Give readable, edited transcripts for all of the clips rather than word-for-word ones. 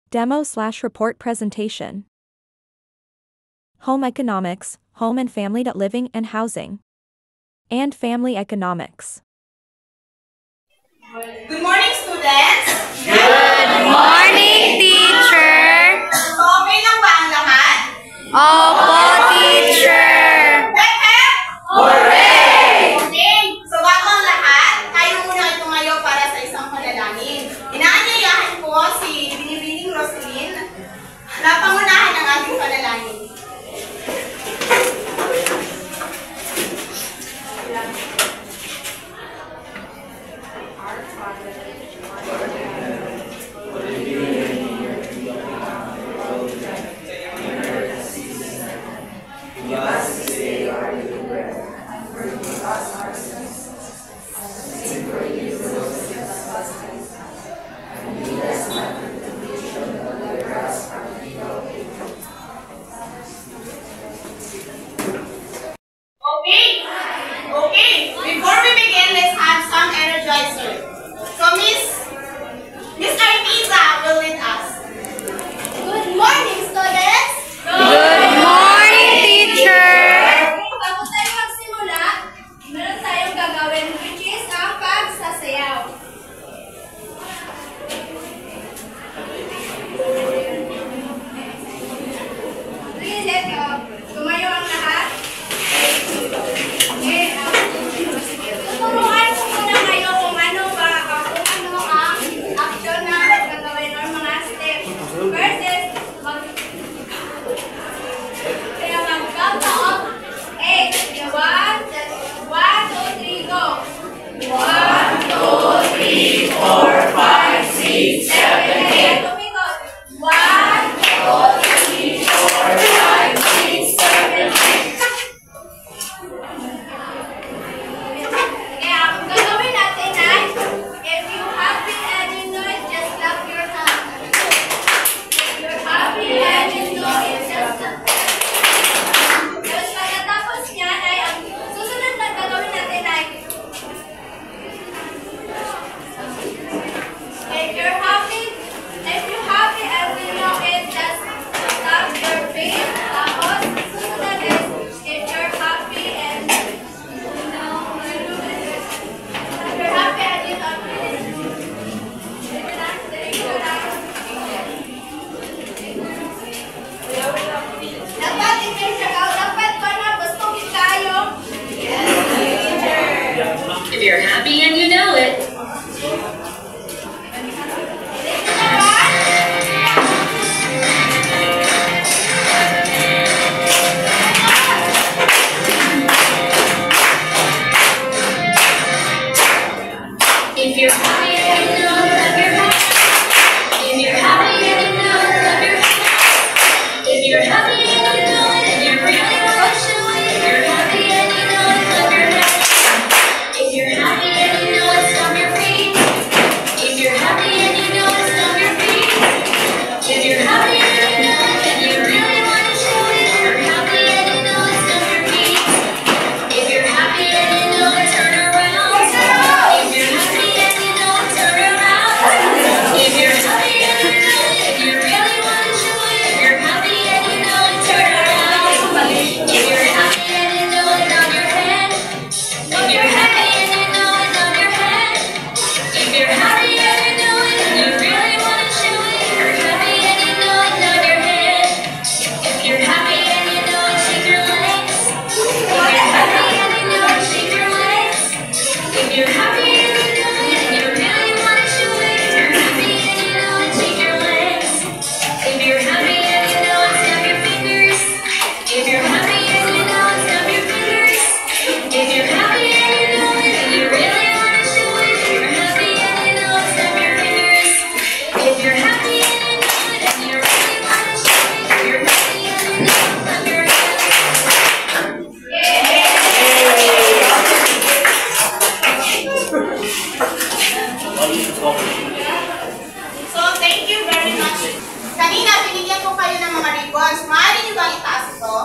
Demo/report presentation. Home economics, home and family living and housing. And family economics. Good morning, students! Good morning, teacher! So, okay lang ba ang lahat? Opo, teacher! Hooray! Okay, so bago ang lahat, tayo muna ito ngayon para sa isang panalangin. Inaanyayahan ko si Binibining Rosalyn na pangunahan ng ating panalangin. Okay. Before we begin, let's have some energizer. So, Miss Artiza will lead us. Good morning, students. Good morning, teacher! Bago tayo magsimula, meron tayong gagawin which is ang pagsasayaw. Sige, let's go. Tumayo ang lahat. Tuturuan ko muna kayo kung ano ang action na gagawin or mga steps. First is, kaya mag-count of 8. 1, 2, 3, go! 1, 2, 3, 4, 5, 6, 7, 8. Tumikot. 1, 2, 3, 4, 5, 6, 7, 8. Kaya ang gagawin natin ay, if you happy and you know it, just clap your hands. If you're happy and you know it, just clap. Tapos pagkatapos niyan ay, ang susunod na gagawin natin ay, if you're happy and you know it, just tap your feet. Tapos, susunod is, if you're happy and you know it, dapat i-check-out, dapat ba na gustong tayo? If you're happy and you know it. If you're happy and you know it, clap your hands. If you're happy and you know it, clap your hands. If you're happy and you know it, and you really want to show it. If you're happy and you know it, clap your hands. If you're happy and you know it, stomp your feet. If you're happy and you know it, stomp your feet. If you're happy and you know it, and you really want to show it. If you're happy and you know it, stomp your feet. If you're happy and you know it, turn around. If you're happy and you know it, turn around. If you're happy and you know it, and you really want to show it. If you're happy and you know it, turn around. If you're happy and you know it, on your head. If you're happy and you know it, on your head. If you're happy and you know it, and you really want to show it. If you're happy and you know it, on your head. If you're happy and you know it, shake your legs. If you're happy and you know it, shake your legs. If you're happy and you know it, and you really want to show it. If you're happy and you know it, shake your legs. If you're happy and you know it, snap your fingers. If you're happy and you know it, snap your fingers. If you're happy and you know it, and you really want to show it. If you're happy and you know it, snap your fingers. If you're happy and you know it, and you really want to show it. If you're happy and you know it, clap your hands. So, thank you very much. Kanina, binigyan ko kayo ng mga ribbons. Maaari nyo bang itaas ito?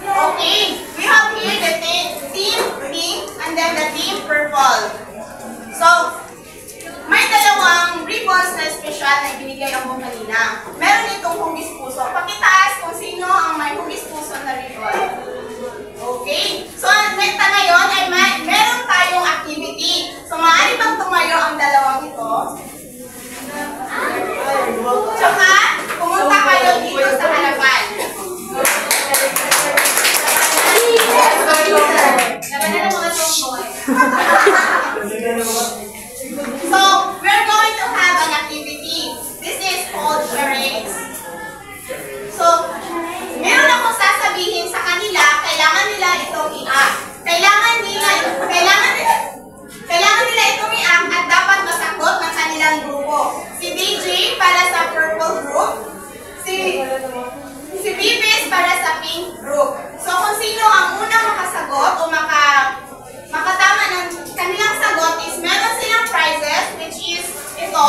Okay. We have here the team pink and then the team purple. So, may dalawang ribbons na special na ibinigay ang buong kanina. Meron itong hugis puso. Pakitaas kung sino ang may hugis puso na ribbon. Okay. So, neta ngayon ay meron tayong activity. So, maaari bang tumayo ang dalawang ito? Tsaka, pumunta kayo dito sa harapan. So, we're going to have an activity. This is called charades. So, meron akong sasabihin sa kanila, kailangan nila itong i-act. Kailangan nila itong i-act at dapat masagot ng kanilang grupo. Si DJ para sa purple group, si Bibis para sa pink group. So, kung sino ang unang makasagot o makatama ng kanilang sagot is meron silang prizes, which is ito.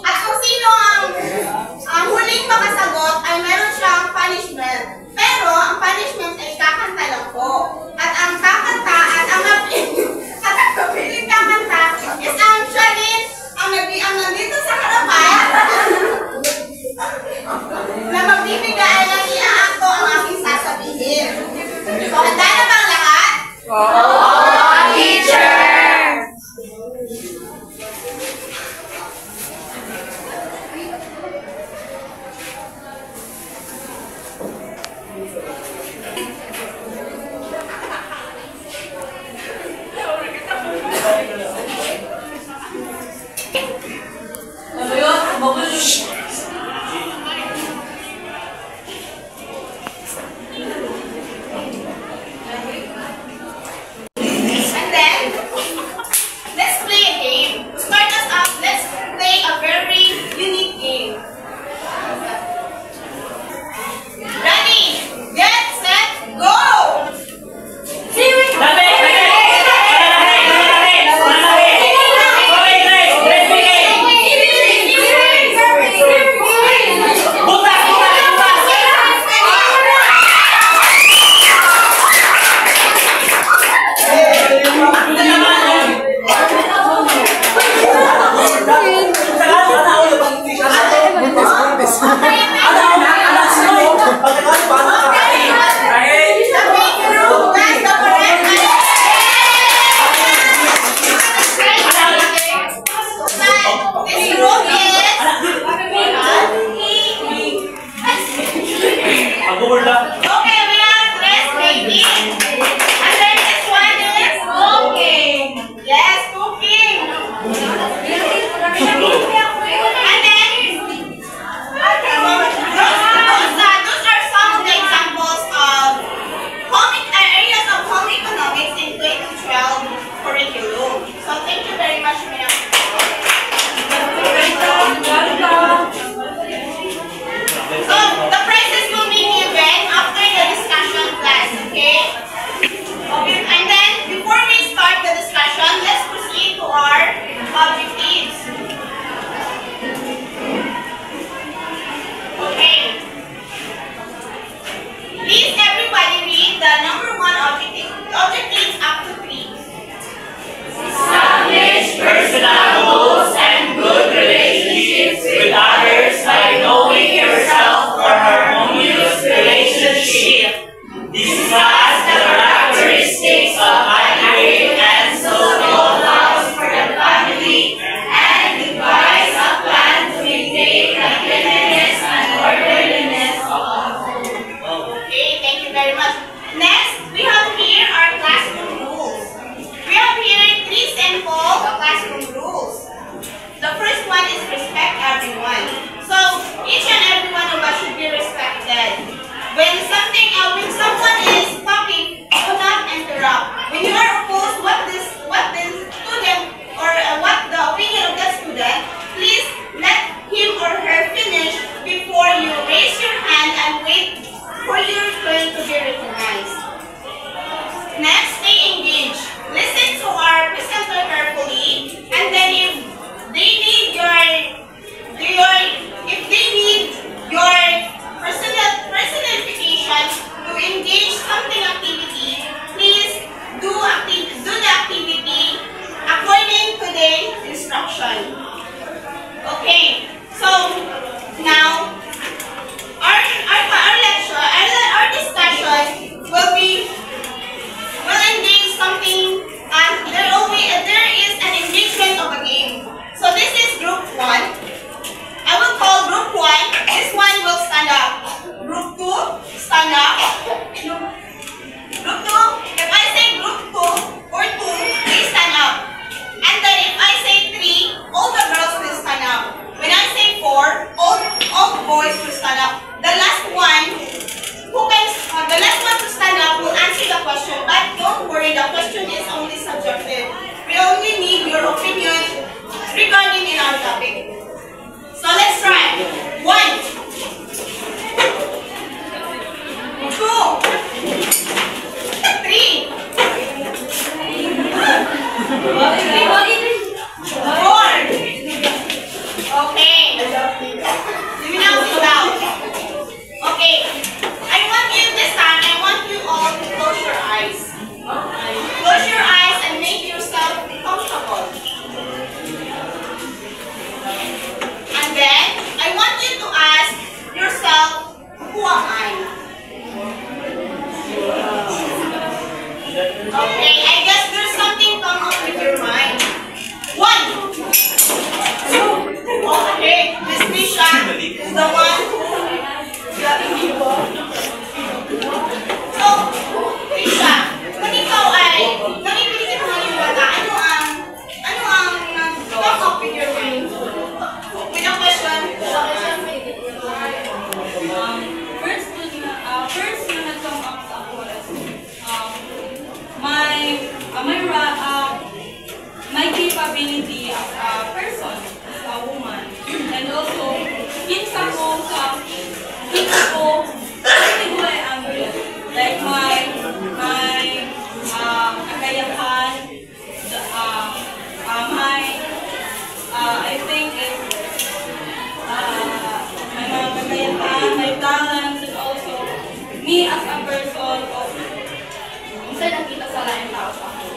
At kung sino ang huling makasagot ay meron siyang punishment. Pero ang punishment ay kakanta lang po. At ang kakanta at ang napiling kakanta is actually ang nandito sa harapan na magbibigay ng iaakto ang aking sasabihin. So, handa na bang lahat? Teacher! our topic. So let's try. 1, 2, 3, 4. Okay. Let me now sit down. Okay. I want you this time, I want you all to close your eyes. Close your eyes and make yourself comfortable. And then, I want you to ask yourself, who am I? Okay, I guess there's something come up with your mind. 1, 2, okay, Miss Nisha is the one who So, Nisha, kung ikaw ay nanipilit mo yung bata, ano ang come up with your mind? With a question? First na nag-come up sa ako is my capability as a person, as a woman, and also kinsa ko ay ang like my kakayahan, I think is my mga kakayahan, my talents, and also me as a person of kung saan nakita sa laing tao sa akin.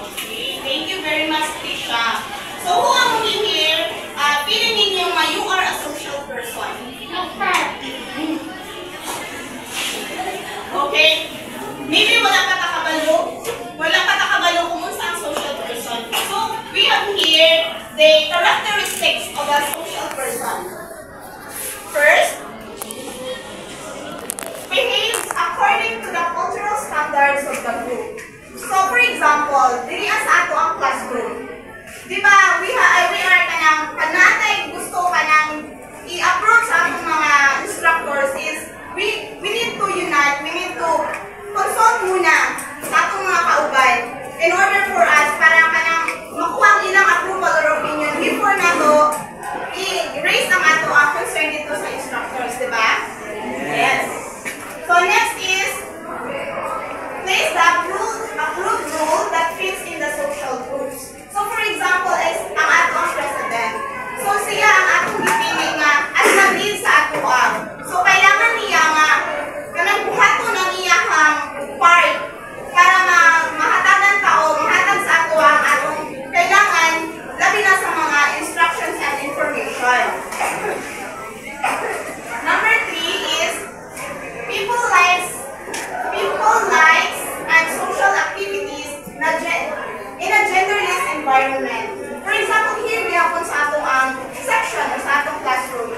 Thank you very much, Tisha. So, who among you here, feeling ninyo nga you are a social person? Okay. Maybe wala ka takabalo kung unsa ang social person. So, we have here the characteristics of a social person. First, behaves according to the cultural standards of the group. So, for example, dili sa ato ang classroom. Diba, we are kanang panatay gusto kanang i-approach sa atong mga instructors is we need to unite, we need to consult muna sa atong mga kauban in order for us para kanang makuha ang ilang approval or opinion before nato i-raise ang ato ang concern dito sa instructors, diba? Yes. So next is place the approved rule that fits in the social groups. So for example, is ang ato ang president. So siya ang atong gipili nga as nag-lead sa ato ang. So kailangan niya nga kanang buhato ng iyang part para mahatagan ka o mahatag sa ato ang atong kailangan labi na sa mga instructions and information. Number 3 is people likes and social activities in a genderless environment. For example, here we have sa atong section or sa atong classroom.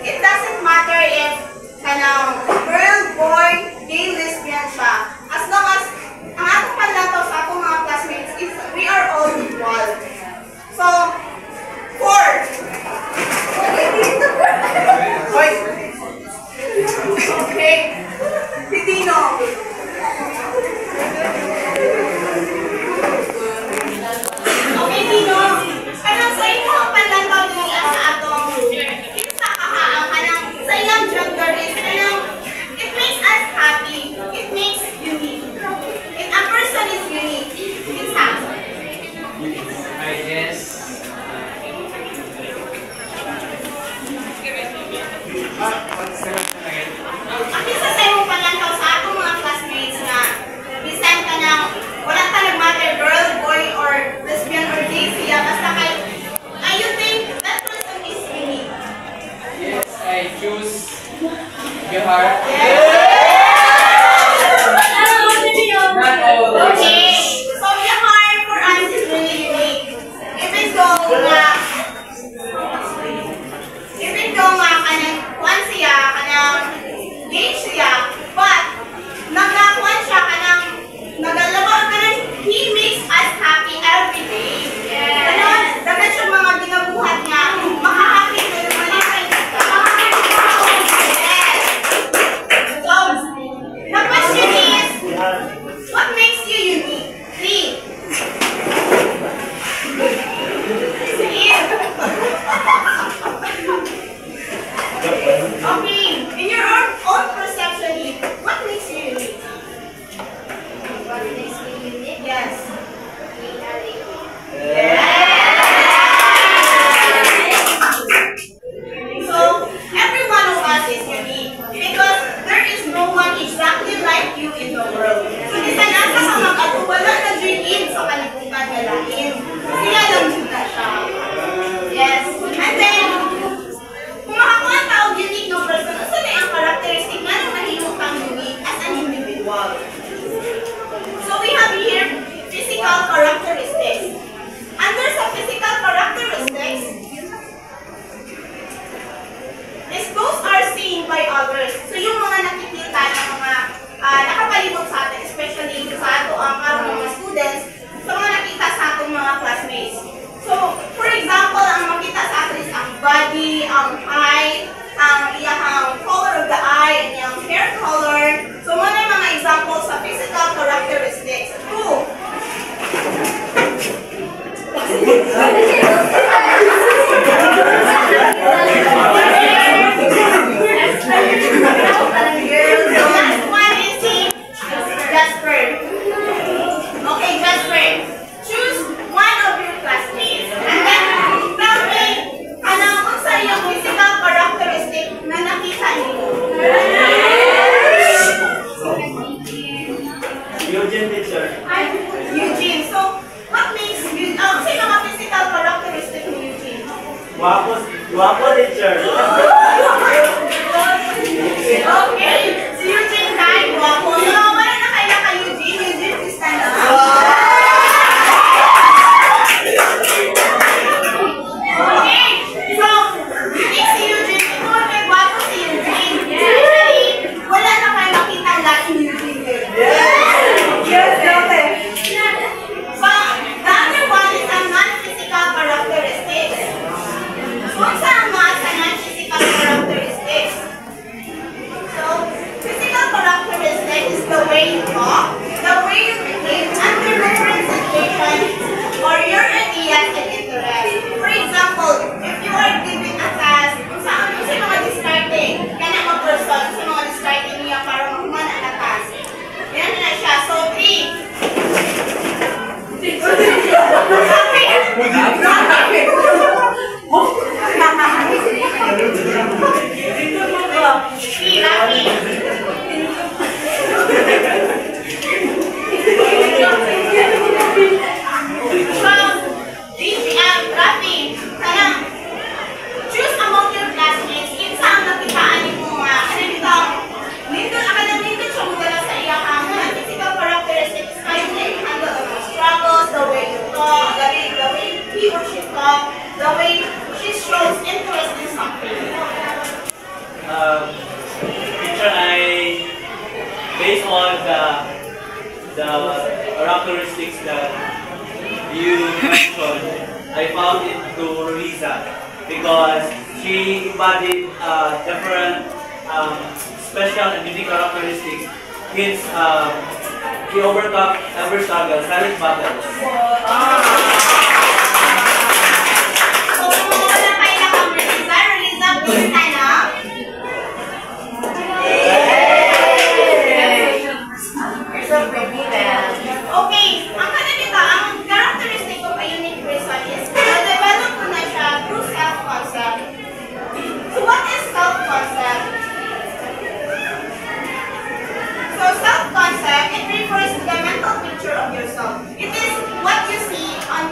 It doesn't matter if kanang girl, boy, gay, lesbian siya. As long as ang atong panlataw sa atong mga classmates is we are all equal. So, 4. Okay. Si Dino. Okay, Dino. Kanang sa inyo ang panlataw din sa atong sa kanang sa iyang gender is kanang it makes us happy. It makes unique. If a person is unique, it's happy. I guess. Ang isa sa iyong panlataw sa atong mga classmates na bisan ka ng walang matter girl, boy, or lesbian or gay siya, basta kay you think that person is unique. Yes, I choose Bihar. Not all. Okay, so Bihar for us is really unique. Even though kanang kwan siya, kanang gay siya, but nagkakuan siya kanang nagalaba kanang he makes us happy every day. Kanang dapat siya mga ginabuhat nga makahappy na naman. Yes. iyang height, ang iyang color of the eye, and iyang hair color. So, muna yung mga examples sa physical characteristics. 2. The last one is si Jasper. Okay, Jasper. Choose one of your classmates and then tell me anong unsa yung physical characteristic na nakita niyo. Eugene teacher. Eugene. So, what makes you, sino mga physical characteristic ni Eugene? Guwapo teacher. Okay, si Eugene kahit guwapo. So, wala na kayo na kay Eugene. Eugene, please stand up. Okay, so, unique si Eugene. Ito may guwapo si Eugene. Usually, wala na kayo makita lahat ni Eugene. Yes, okay. So, the other one is a non-physical characteristics. So, saan mga sa non-physical characteristics? So, physical characteristic is the way you talk, the way you behave under different situations, or your ideas and interests. For example, if you are given a task, kung saan yung sa mga discarding, kana mga person, sa mga discarding niya para makumana na task. Yan na siya. So, 3. Choose among your classmates. Kinsa ang nakitaan ni mo nga. Ano dito? Nindot, nindot siya mudala sa iyakang physical characteristics. Kayo na i-handle ang mga struggles, the way you talk, the way he or she talk, the way she shows interest in something. Teacher, based on the characteristics that you mentioned, I found it to Riza because she embodied different special and unique characteristics. Hence, he overcome every struggle, silent battles. So, kung wala pa ilang ang Riza, please stand up. Okay, ang kanina ang characteristic of a unique person is na-develop ko na siya through self-concept. So, what is self-concept? So, self-concept, it refers to the mental picture of yourself. It is what you see on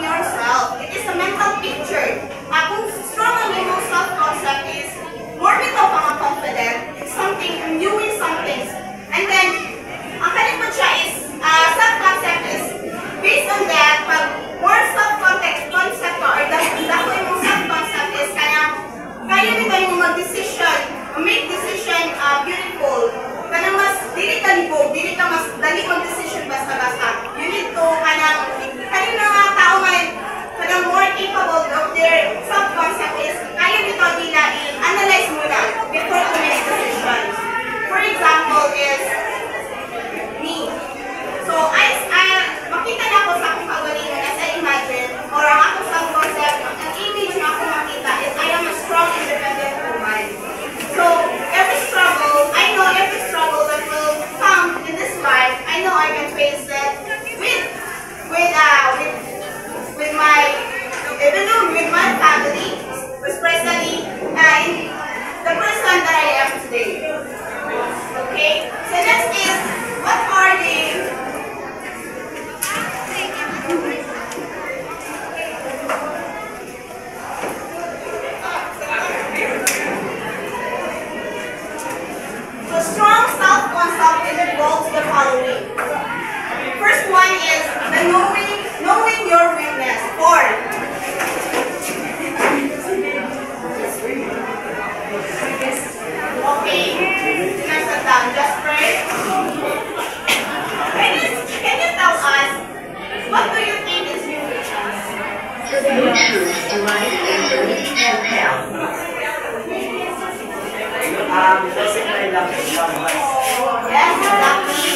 Yes, exactly.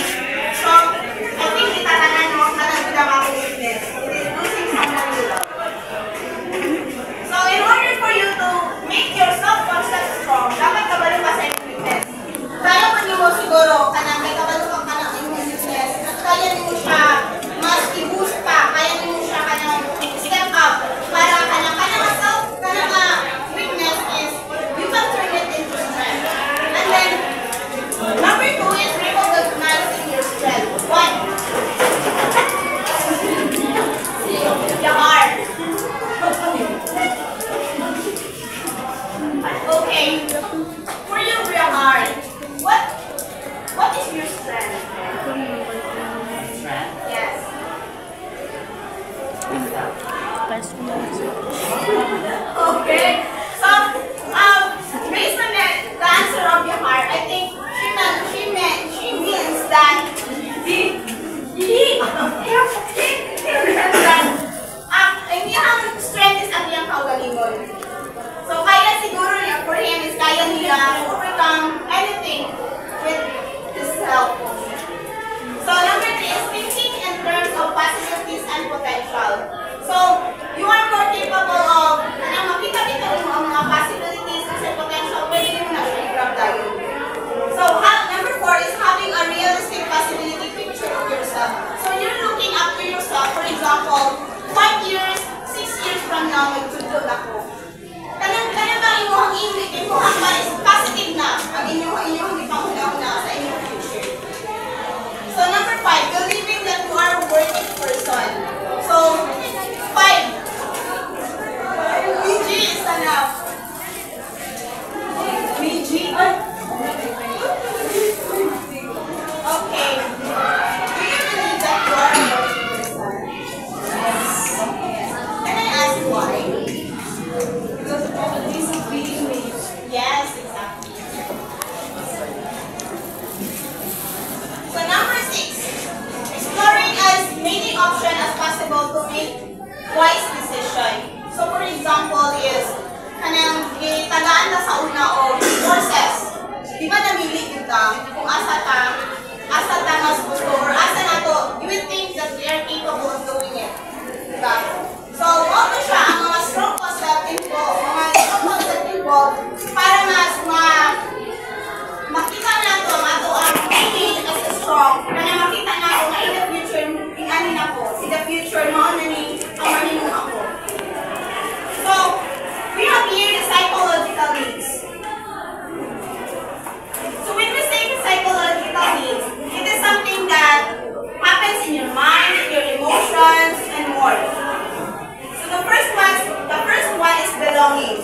So, I think itatanan mo na nagdama ko weakness. It is losing someone you love. So, in order for you to make your self-concept strong, dapat kabalo ka sa iyong weakness. Kaya mo niyo siguro, kanang may kabalo ka kanang iyong weakness, at kaya niyo siya mas i-boost pa, kaya niyo siya kanang step up, para kanang weakness is, you can turn it into strength. And then, number 2 is recognizing your strength. 1. The heart. Okay. For your real heart, what is your strength? Yes. Okay. So, based on the answer of your heart, I think she means that ang iyang strength is ang iyang kaugalingon. So, kaya siguro niya, for him, is kaya niya overcome anything with his help. So, number 3 is thinking in terms of possibilities and potential. So, you are more capable of, makita-kita mo ang mga possibilities and potential, pwede mo na siya i-grab tayo. So, number 4 is having a realistic possibility picture of yourself. So, you're looking up to yourself, for example, 5 years, 6 years from now, nagtudod ako. Kaya ba inyong positive na ang inyong ipanguna-una sa inyong future. So, number 5, believing that you are a worthy person. So, 5. BG is enough. BG? Okay. Do you believe that you are a worthy person? Can I ask why? Because of all the things of being made. Yes, exactly. So, number 6. Exploring as many options as possible to make wise decision. So, for example, is kanang tagaan na sa una o courses. Di ba namili kita kung asa ta mas gusto or asa na to, you will think that we are capable of doing it. Diba? So, ano siya ang mga strong concept involved, para mas makita na to, ang feeling as a strong, para makita na to na in the future, in the future, ang maninong ako. So, we have here the psychological needs. So, when we say psychological needs, it is something that happens in your mind, in your emotions, and more. So, the first one is belonging.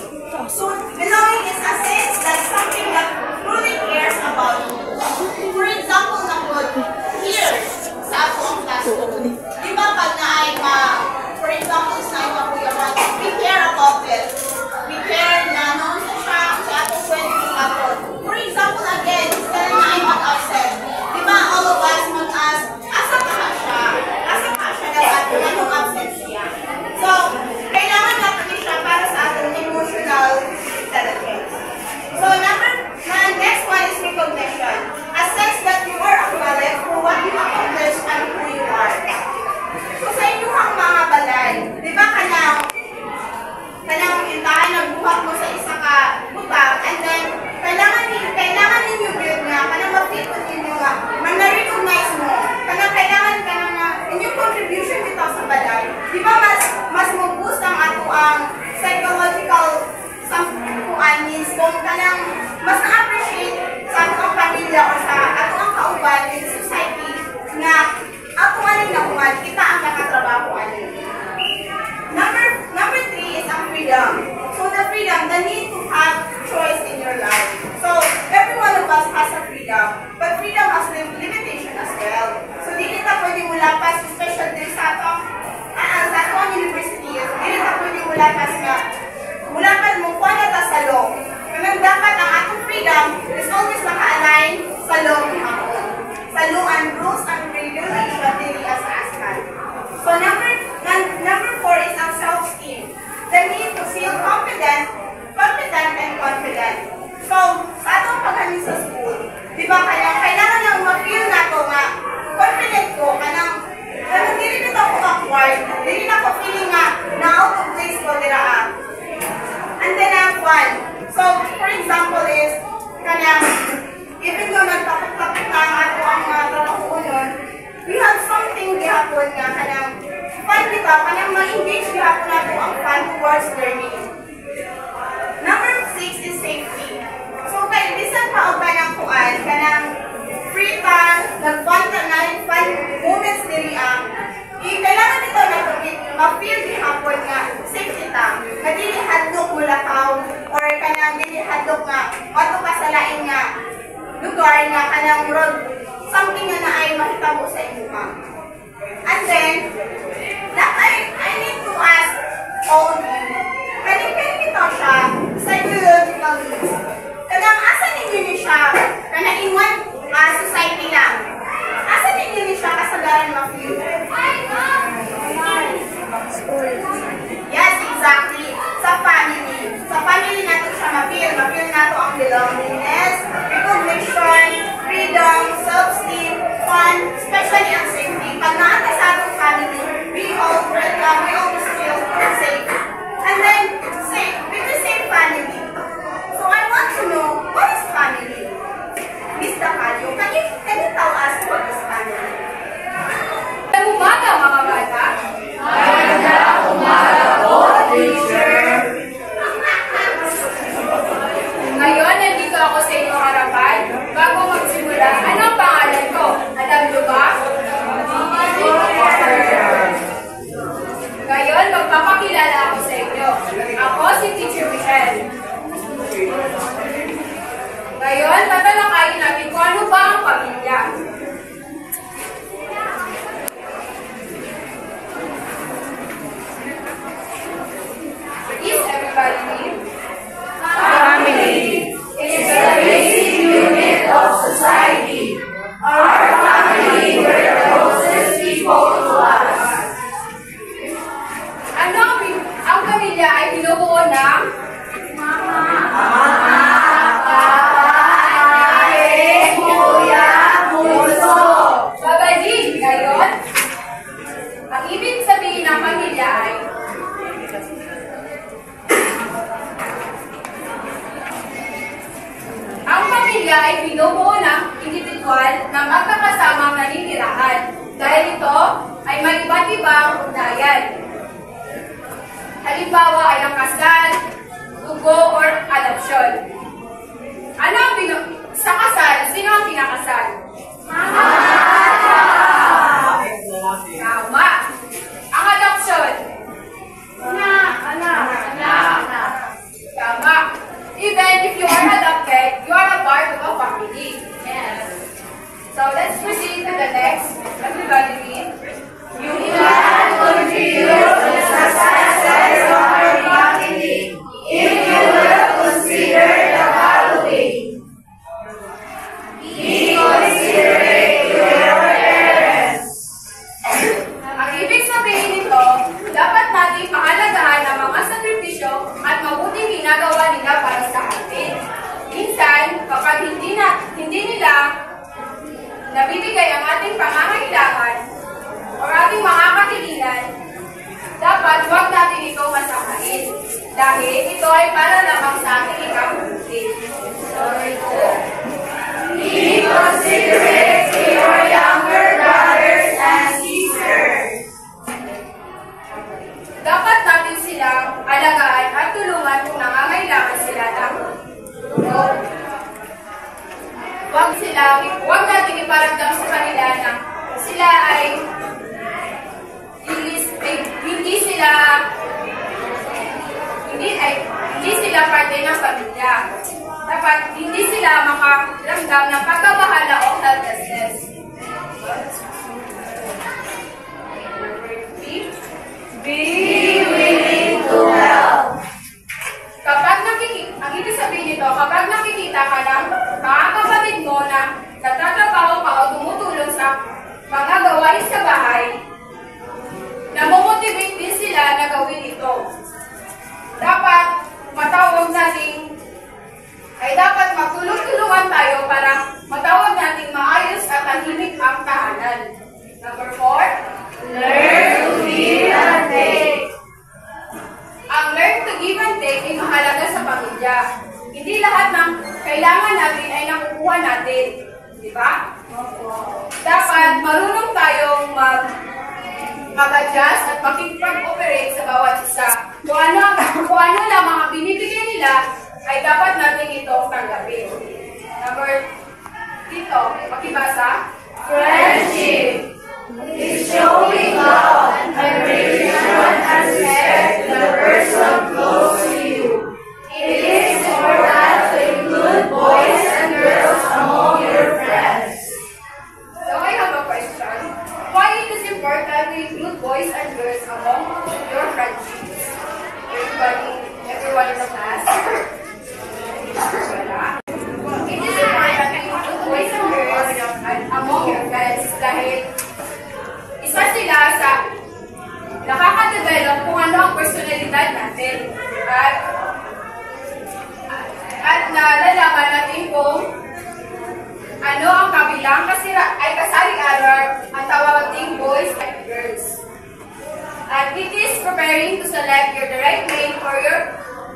So, belonging is a sense that something that truly cares about you. For example, here, sa akong classroom, di ba pag naay for example, sa ipapuyaman, we care about it. We care na noon sa atong kwento ako. For example, again, instead na ay mag-absent, di ba all of us mag-ask, asa ka siya na anong absent siya. So, kailangan natin siya para sa atong emotional intelligence. So, next one is recognition. A sense that you are acknowledged for what you accomplish and who you are. So, sa inyong mga balay, di ba kanang intahan na buhat mo sa isa ka butang, and then, kailangan ninyo build nga, kanang ma-feel ko ninyo nga, man-recognize mo, kailangan na, inyong contribution dito sa balay, di ba mas mag-boost ang ato ang psychological means kung kanang mas na-appreciate sa ato ang pamilya o sa ato ang kauban in society na ato aning nakuhan, kita ang nakatrabaho aning. Number 3 is ang freedom. So the freedom, the need to have choice in your life. So every one of us has a freedom, but freedom has limitation as well. So di kita pwede mulapas, especially sa atong university, di kita pwede mulapas nga mulapan mo kung ano sa law. Kaya dapat ang atong freedom is always naka-align sa law ni hapon. Sa law and rules and regulation dili as askan. So number 4 is ang self-esteem. The need to feel So, for example is, kanang, even though nagtapok-tapok na ang ato ang mga trabaho nun, we have something gihapon nga, kanang, fun kita, kanang ma-engage gihapon nato ang fun towards learning. Number 6 is safety. So, kaya bisan pa o ba ng kuan, kanang free time, nag-fun ka na, fun moments diri ang, kailangan nito na ma-feel gihapon nga safety ta. Na dili hadlok mo lakaw, or kanang dili hadlok nga, ato ka sa lain nga lugar nga kanang road, something na naay mahitabo sa inyo ka. And then, I need to ask all of you, kaning ito siya, psychological needs. Kanang asa ninyo ni siya, kanang in one society lang. Asa ninyo ni siya kasagaran ma-feel? Yes, exactly. Sa family. Sa family natin siya ma-feel. Ma-feel nato ang belongingness, recognition, freedom, self-esteem, fun, especially ang safety. Pag naata sa atong family, we always feel safe. And then, safe. With the same family. So I want to know, what is family? Miss Dacadio, can you tell us what is family? Magandang umaga, mga bata. Magandang umaga po, teacher. Ngayon, nandito ako sa inyong harapan. Bago magsimula, anong pangalan ko? Alam niyo ba? Ngayon, magpapakilala ako sa inyo. Ako si Teacher Michelle. Ngayon, tatalakayin natin kung ano ba ang pamilya. Is everybody name? Family is the basic unit of society. Our family were the closest people to us. Ang pamilya ay binubuo ng babalik. Ngayon, ang ibig sabihin ng pamilya ay binubuo ng individual na magkakasamang naninirahan. Dahil ito ay may iba't ibang ugnayan. Halimbawa ay ang kasal, dugo, or adopsyon. Sa kasal, sino ang pinakasal? Tama. Ang adopsyon? Anak. Tama. Even if you are adopted, you are a part of a family. Yes. So let's proceed to the next. Everybody read. You can contribute to the success of our family if you will consider the following. Be considerate to your parents. Ang ibig sabihin nito, dapat nating pahalagahan ang mga sakripisyo at mabuting ginagawa nila para sa atin. Minsan, kapag hindi nila nabibigay ang ating pangangailangan o ating mga kahilingan, dapat huwag natin ito masamain dahil ito ay para lamang sa ating ikabubuti. Be considerate to your younger brothers and sisters. Dapat natin silang alagaan at tulungan kung nangangailangan sila ng tulong. Huwag natin iparamdam sa kanila na sila ay hindi sila parte ng pamilya. Dapat hindi sila makaramdam ng pagkabahala o helplessness. Be willing to help. Ang ibig sabihin nito, kapag nakikita ka ng mga kapatid mo na nagtatrabaho ka o tumutulong sa mga gawain sa bahay, namomotivate din sila na gawin ito. Dapat dapat magtulong-tulungan tayo para matawag nating maayos at tahimik ang tahanan. Number 4, learn to give and take. Ang learn to give and take ay mahalaga sa pamilya. Hindi lahat ng kailangan natin ay nakukuha natin. Di ba? Dapat marunong tayong mag-adjust at makipag-operate sa bawat isa. Kung ano lang mga binibigyan nila, ay dapat natin itong tanggapin. Number, dito, pakibasa. Friendship is showing love and admiration and respect to the person close to you. It is important to include boys and girls among your friends. So I have a question. Why it is important to include boys and girls among your friendships? Everyone in the class? It is important to include boys and girls among your friends dahil isa sila sa nakaka-develop kung ano ang personalidad natin. At nalalaman natin kung ano ang kabilang kasari-arar ang tawaging boys and girls. At it is preparing to select the right mate for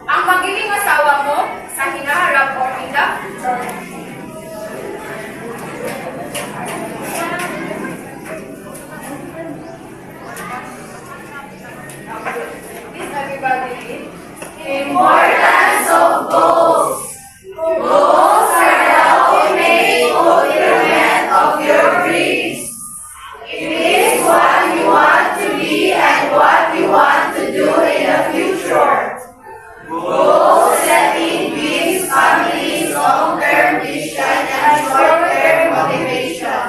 ang magiging asawa mo sa hinaharap o in the future. Is everybody read? Importance of goals. Goals are the ultimate fulfillment of your dreams. It is what you want to be and what you want to do in the future. Goal setting gives families long-term vision and short-term motivation.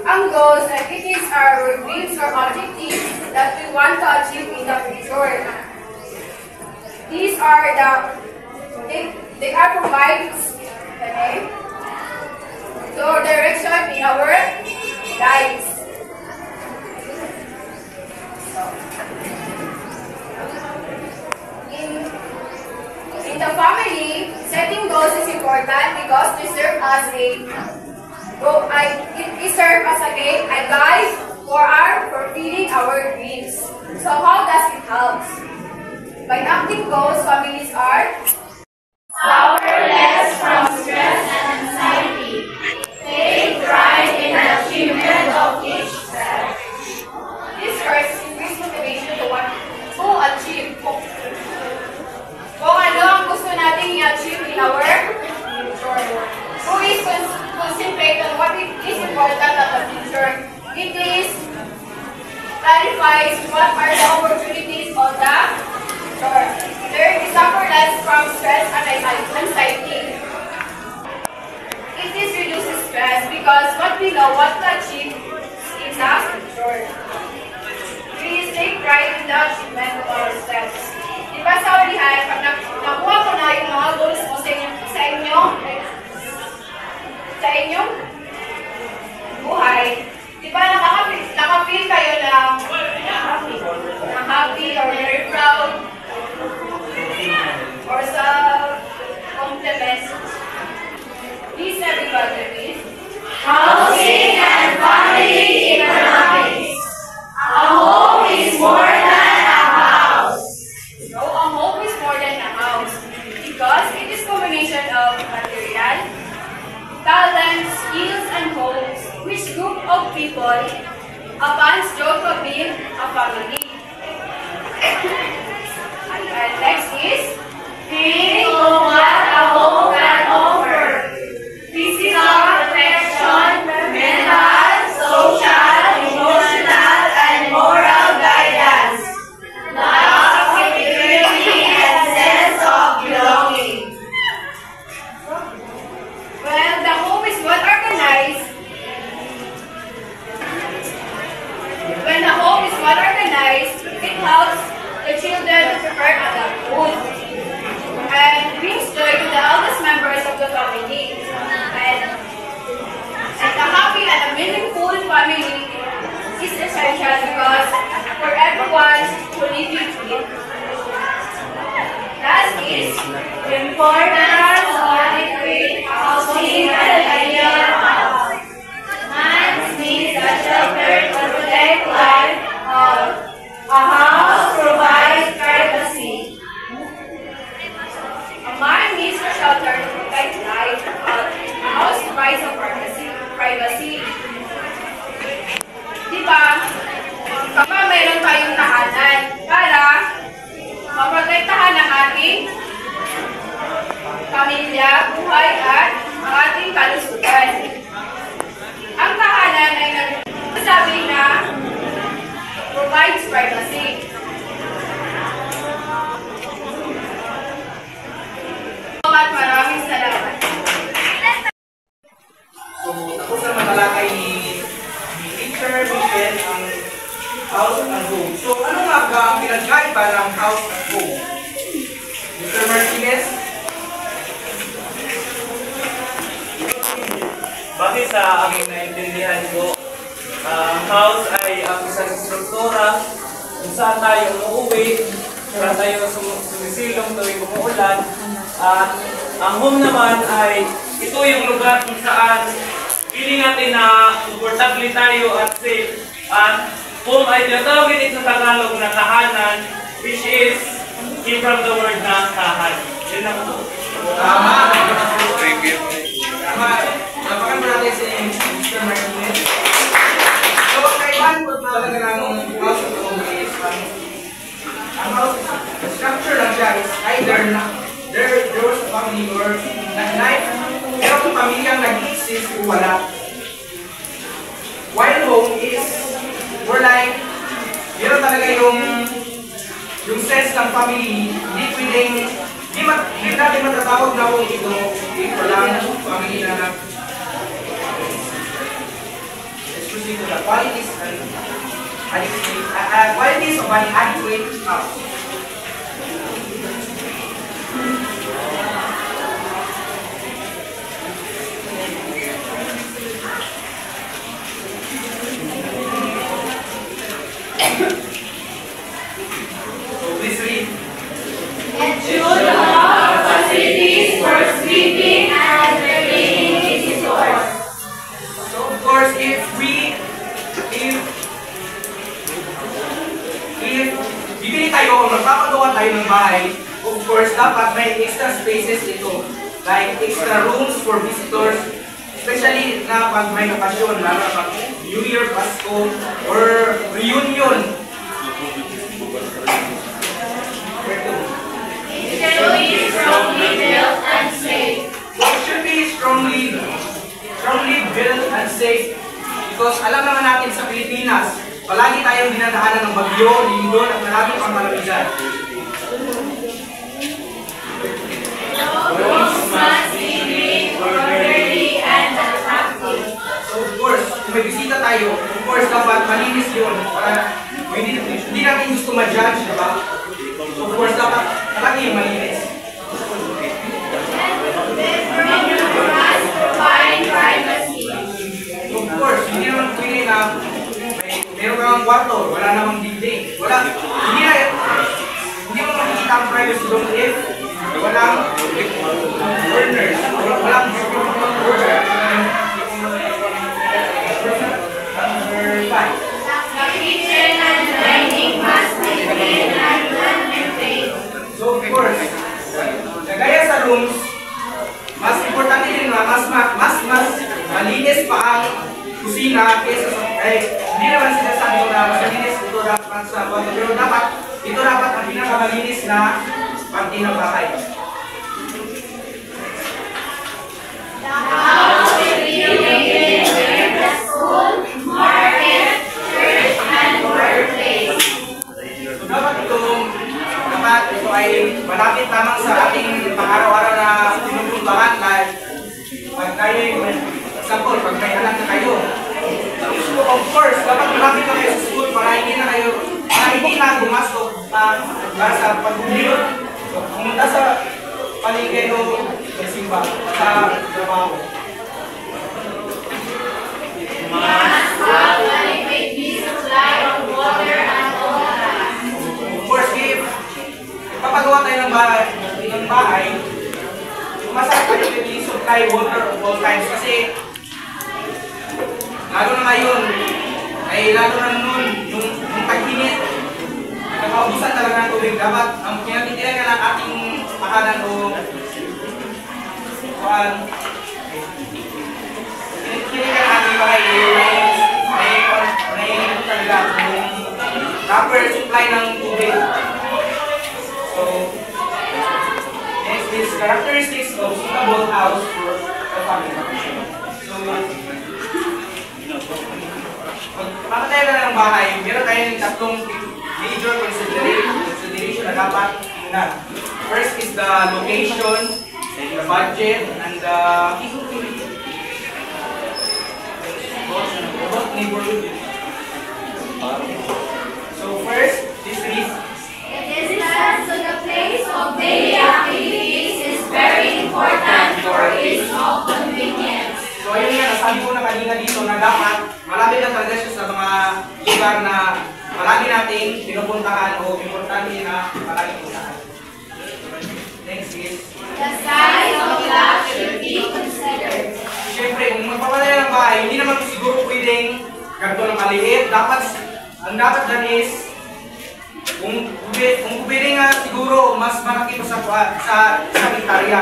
Ang goals and it is our dreams or objectives that we want to achieve in the future. These are they are provides so direction in our lives. In the family, setting goals is important because they serve as a guide for fulfilling our dreams. So how does it help? By acting goals, families are Powerless from stress and anxiety. Take pride in the achievement of each step. this first increase motivation to achieve kung ano ang gusto nating i-achieve in our future. Who is concentrate on what is important at the future. It is clarifies what are the opportunities of the future. Third is suffer less from stress and anxiety. It is reduces stress because what we know what to achieve in the future. Please take pride in the achievement of our steps. Diba sa ulihan, pag nakuha ko na yung mga goals mo sa inyong buhay, diba nakaka-feel kayo na happy or very proud or sa compliments. Please everybody please. Housing and family economics. A home is more than a house. So, a home is more than a house because it is combination of material, talent, skills, and hopes which group of people upon stroke of being a family. And next is Think of what a home can offer. Physical protection, mental, social, emotional, and moral guidance. Love, security, and sense of belonging. well, the home is well organized. When the home is well organized, it helps the children to prepare adulthood and brings joy to the eldest members of the family. And a happy and a meaningful family is essential because for everyone to live with it. Last is Importance of adequate housing and ideal house. Man needs a shelter to protect life. A house provides privacy. a man needs a shelter pamilya, buhay at ang ating kalusugan. Ang tahanan ay nagsasabi na provides privacy. At maraming salamat. So, tapos na matalakay ni Teacher Michelle ang house and home. So, ano nga ba ang pinagkaiba ng house and home? Mr. Martinez? Bakit sa aking naintindihan ko, ang house ay ang isang struktura kung saan tayo umuwi, saan tayo sumisilong tuwing umuulan. At ang home naman ay ito yung lugar kung saan feeling natin na komportable tayo at safe. At home ay tinatawag din sa Tagalog na tahanan, which is came from the word na tahan. Yun lang po. Tama! Thank you. Tama. Napakan mo natin si Mr. Martinez. So, kailan po talaga ng house of home is ang house, the structure lang siya is either na there was a family or life, pero kung pamilyang nag-exist o wala. While home is more like, meron talaga yung sense ng family, hindi pwedeng, hindi natin matatawag na kung ito walang family na exclusive to the qualities of an adequate house. So please read. It should have facilities for sleeping and retaining visitors. So of course, if bibili tayo o magpapagawa tayo ng bahay, of course, dapat may extra spaces ito. Like extra rooms for visitors, especially na pag may okasyon, lalo pag New Year, Pasko, or reunion. It should be strongly built and safe. So it should be strongly built and safe. Because alam naman natin sa Pilipinas, palagi tayong dinadaanan ng bagyo, lindol, at maraming pangmalamigan. Rooms must be neat, orderly, and attractive. So of course, kung may bisita tayo, of course dapat malinis yun. Para hindi natin gusto ma-judge, diba? So of course dapat palagi malinis. Bedroom must provide privacy. So of course, hindi naman pwede na meron kang kwarto, wala namang dingding. Hindi mo makikita ang privacy room if walang burners, walang burner. Number 5. The kitchen and dining must be clean and well-maintained. So of course, kagaya sa rooms, mas importante din na mas malinis pa ang kusina kaysa sa hindi naman sinasabi ko na malinis ito dapat sa kwarto, pero ito dapat ang pinakamalinis na parte ng bahay. The house will be maintained near the school, market, church, and workplace. So dapat ito ay malapit lamang sa ating pang-araw-araw na pinupuntahan, like pag kayo, example, pag may anak na kayo. So of course, dapat malapit na kayo sa school para hindi na gumastos para sa pag-commute. So pumunta sa paligid o sa simba, sa trabaho. Must have adequate supply of water at all times. Of course, if papagawa tayo ng bahay, masarap tayo yung supply water at all times kasi lalo na ngayon, ay lalo na noon, yung tag-init, nakaubusan talaga ng tubig. Dapat ang pinatitiran ka ng ating tahanan o pinatitiran ka ng ating bahay may talaga yung proper supply ng tubig. So, next is characteristics of suitable house for a family. So, pagpapatayan na ng bahay, meron tayong tatlong major consideration na dapat tingnan. First is the location, the budget, and the neighborhood. So first, this is The distance to the place of daily activities is very important for ease of convenience. So ayun nga, nasabi ko na kanina dito na dapat malapit na talaga siya sa mga lugar na palagi natin pinupuntahan o importante na palagi puntahan. Next is The size of lot should be considered. siyempre, kung magpapalaya ng bahay, hindi naman siguro pwedeng ganito ng maliit. Ang dapat dyan is, kung pwede nga siguro, mas malaki pa sa isang hektarya.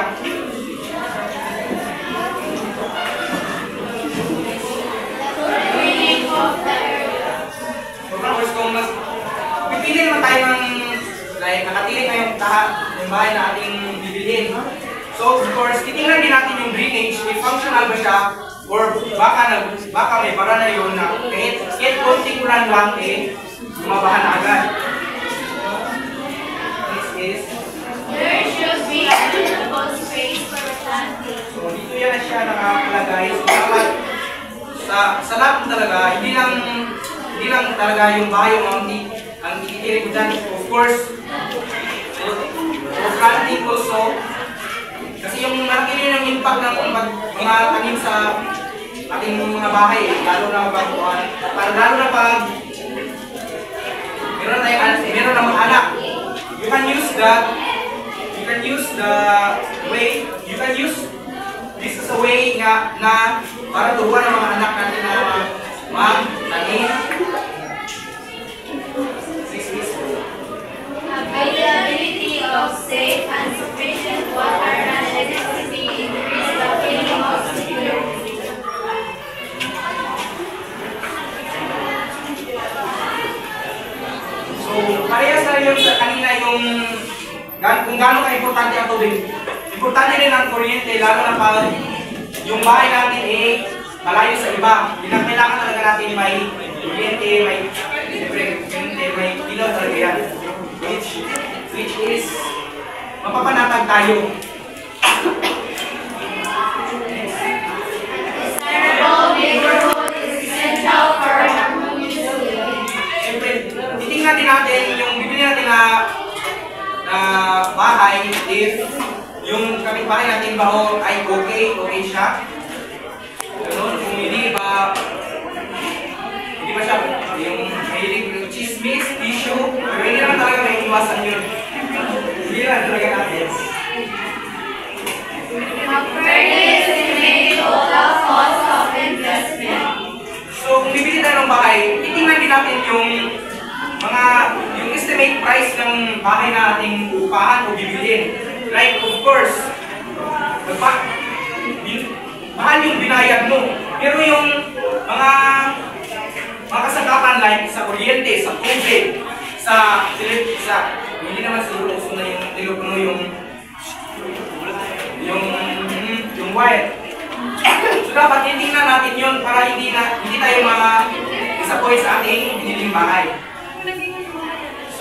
So, kung mas pipili naman tayo ng, like, nakatiling na yung bahay na ating bibilhin. So, of course, titingnan din natin yung drainage, may functional ba siya, or baka may para na yun na kahit konting ulan lang bumabahan na agad. Next is, There should be a suitable space for planting. so dito yan na siya nakalagay. So, dapat sa lahat talaga, hindi lang talaga yung bahay ang titirin ko dyan. Of course, for planting also, kasi yung malaki rin ang impact ng mga tanim sa ating mga bahay, lalo na pag meron na mga anak. You can use this as a way na para turuan ng mga anak natin na magtanim. Availability of safe and sufficient water and electricity increase the feeling of security. So, parehas na yun sa kanina yung kung gaano ka-importante ang tubig. Importante rin ang kuryente, lalo na pag yung bahay natin malayo sa iba. Kailangan talaga natin may kuryente, may ilaw talaga yan. Which is, mapapanatag tayo. Desirable neighborhood is essential for harmonious living. Siyempre, titingnan din natin yung bibili natin na bahay if yung kapitbahay natin ba ay okay siya. Ganun, kung hindi ba siya yung mahilig ng chismis, tissue, pero hindi naman talaga may iwasan yun. Hindi lang talaga natin. Furnace estimate total cost of investment. So, kung bibili tayo ng bahay, titingnan din natin yung estimate price ng bahay na ating upahan o bibilin. Like, of course, mahal yung binayad mo. Pero yung mga kasagapan like sa kuryente, sa tubig, sa hindi naman siguro uso na yung telepono yung wire. So dapat titingnan natin yun para hindi tayo disappoint sa ating biniling bahay.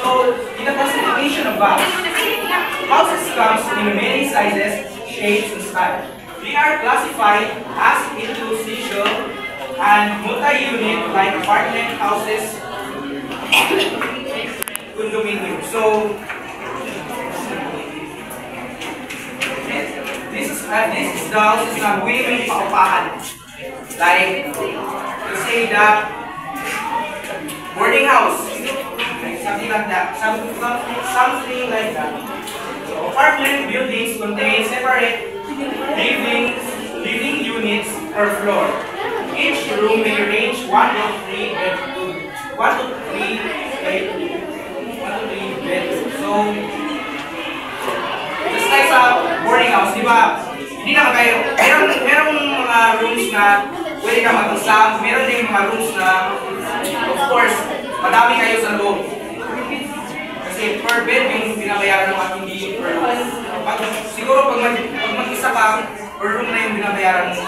So, in the classification of houses comes in many sizes, shapes, and styles. They are classified as into single and multi-unit like apartment houses, condominium. So, this is the houses na willing paupahan. Like, let's say that boarding house. Something like that. Something like that. So, apartment buildings contain separate living units per floor. Each room may range 1 to 3 bedrooms. So, just like sa boarding house, di ba? Hindi naman kayo. Merong mga rooms na pwede ka mag-usap. Meron din mga rooms na, of course, madami kayo sa loob. Kasi per bed yung binabayaran ng ating per room. siguro pag mag-isa ka, per room na yung binabayaran mo.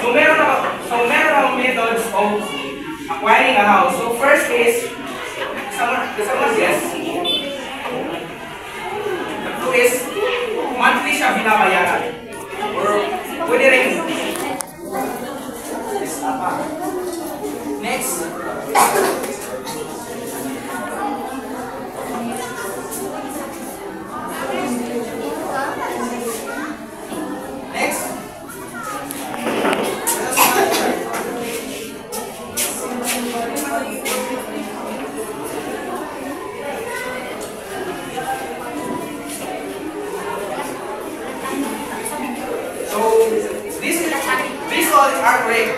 So meron akong methods of acquiring a house. So first is, someone guess? The clue is, monthly siya binabayaran. Or pwede rin. Next. Next. So this all are correct.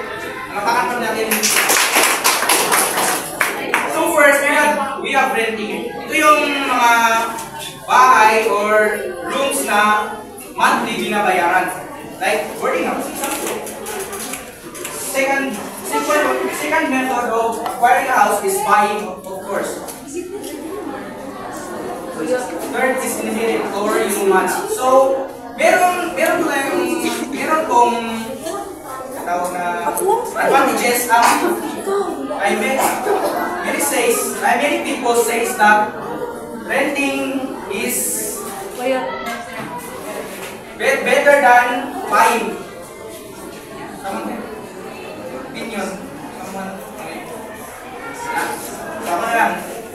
Nakakatap natin. So first, we have renting. Ito yung mga bahay or rooms na monthly binabayaran. Like boarding house. Second method of acquiring a house is buying, of course. Third is inherit or yung money. So meron kong tawag na advantages. Many people say that renting is better than buying. Opinion. Sama lang.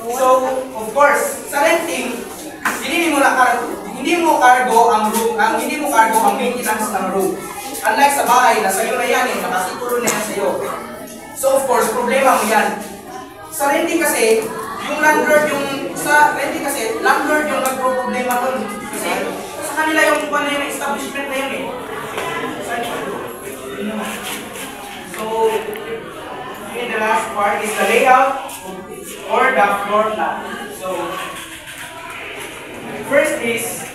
So, of course, sa renting, hindi mo cargo ang maintenance ng room. Unlike sa bahay, nasa iyo na yan eh, nakasituro na yan sa iyo. So of course, problema mo yan. Sa renting kasi, landlord yung nagpo-problema nun. Kasi sa kanila yung establishment na yun eh. So, the last part is the layout or the floor plan. So, first is,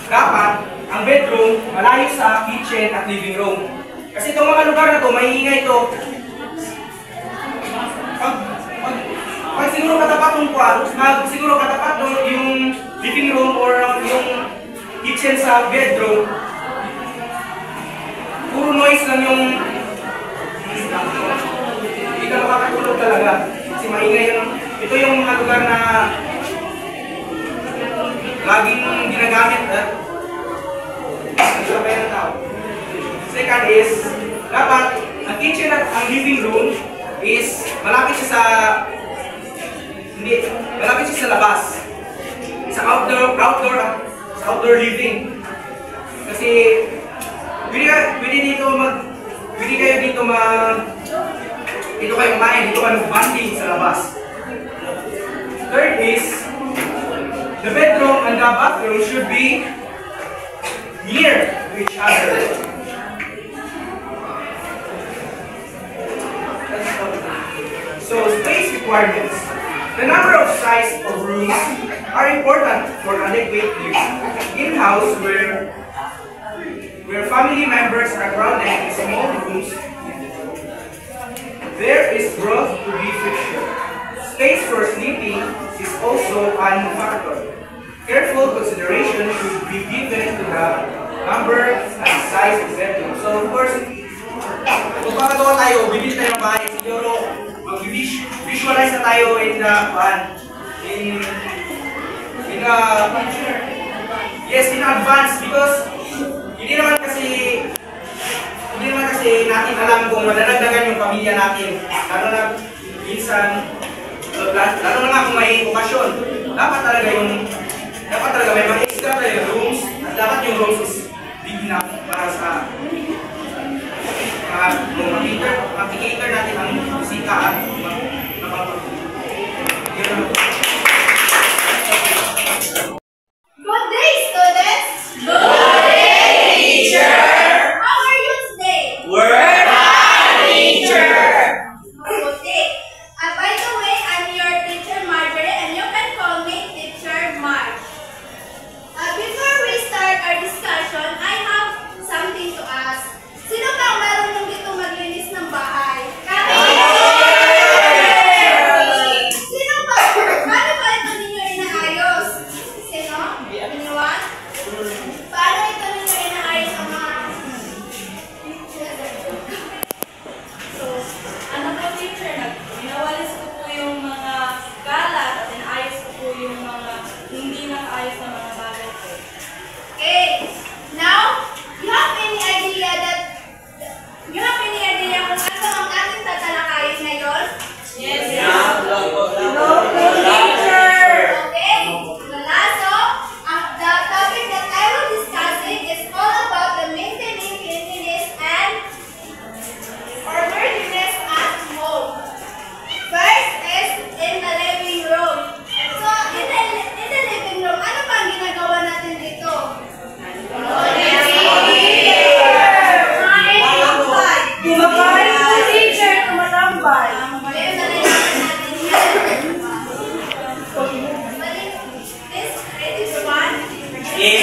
dapat ang bedroom malayo sa kitchen at living room. Kasi itong mga lugar na to, mahihinga ito. Pag siguro katapat yung living room or yung kitchen sa bedroom, puro noise lang yung hindi ka makakatulog talaga. Kasi maingay yun. Ito yung mga lugar na laging ginagamit. Second is, dapat ang kitchen at ang living room is malapit siya sa labas. Sa outdoor living. Kasi pwede kayo dito kumain, dito kayo mag-bonding sa labas. Third is, the bedroom and the bathroom should be near to each other. So, space requirements. The number of size of rooms are important for adequate use. In-house, where family members are crowded in small rooms, there is growth to be featured. Space for sleeping is also an factor. Careful consideration should be given to the number and size of bedroom. So of course, kung pakagawa tayo, bibili tayo ng bahay, siguro mag-visualize na tayo in advance because hindi naman kasi natin alam kung madadagdagan yung pamilya natin. Lalo na minsan, lalo na nga kung may okasyon, dapat talaga may mga extra talaga rooms at dapat yung rooms is big enough para sa mag-cater natin ang musika at Good day, students! Good day, teacher! How are you today? We're fine, teacher! Okay. By the way, I'm your teacher Marjorie and you can call me Teacher Marge. Before we start our discussion, I have something to ask. Sino bang meron nung dito maglinis ng bahay? Kami!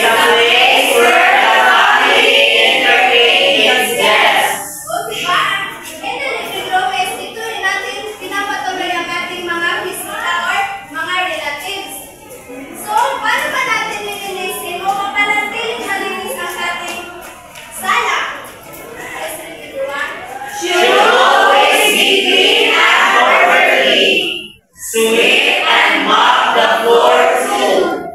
a place where the family entertains its guests. O diba? In the living room is dito rin natin pinapatuloy ang ating mga bisita or mga relatives. So, paano ba natin nilinisin o mapanatiling malinis ang ating sala? Let's read it, everyone. Should always be clean and orderly. Sweep and mop the floor too.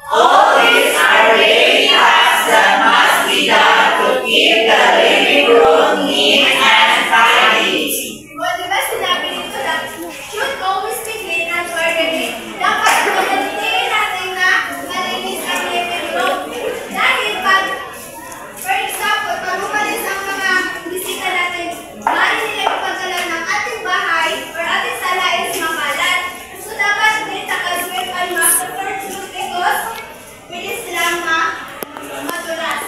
All these are daily tasks that must be done to keep the living room neat and tidy. O diba sinabi dito na should always be clean and orderly. Dapat manatilihin natin na malinis ang living room. Dahil pag, for example, pag umalis ang mga bisita natin, maaari nila ipagdala ng ating bahay or ating sala is mamalat. So dapat din nakasweep and mop the floor too because pwede silang madulas.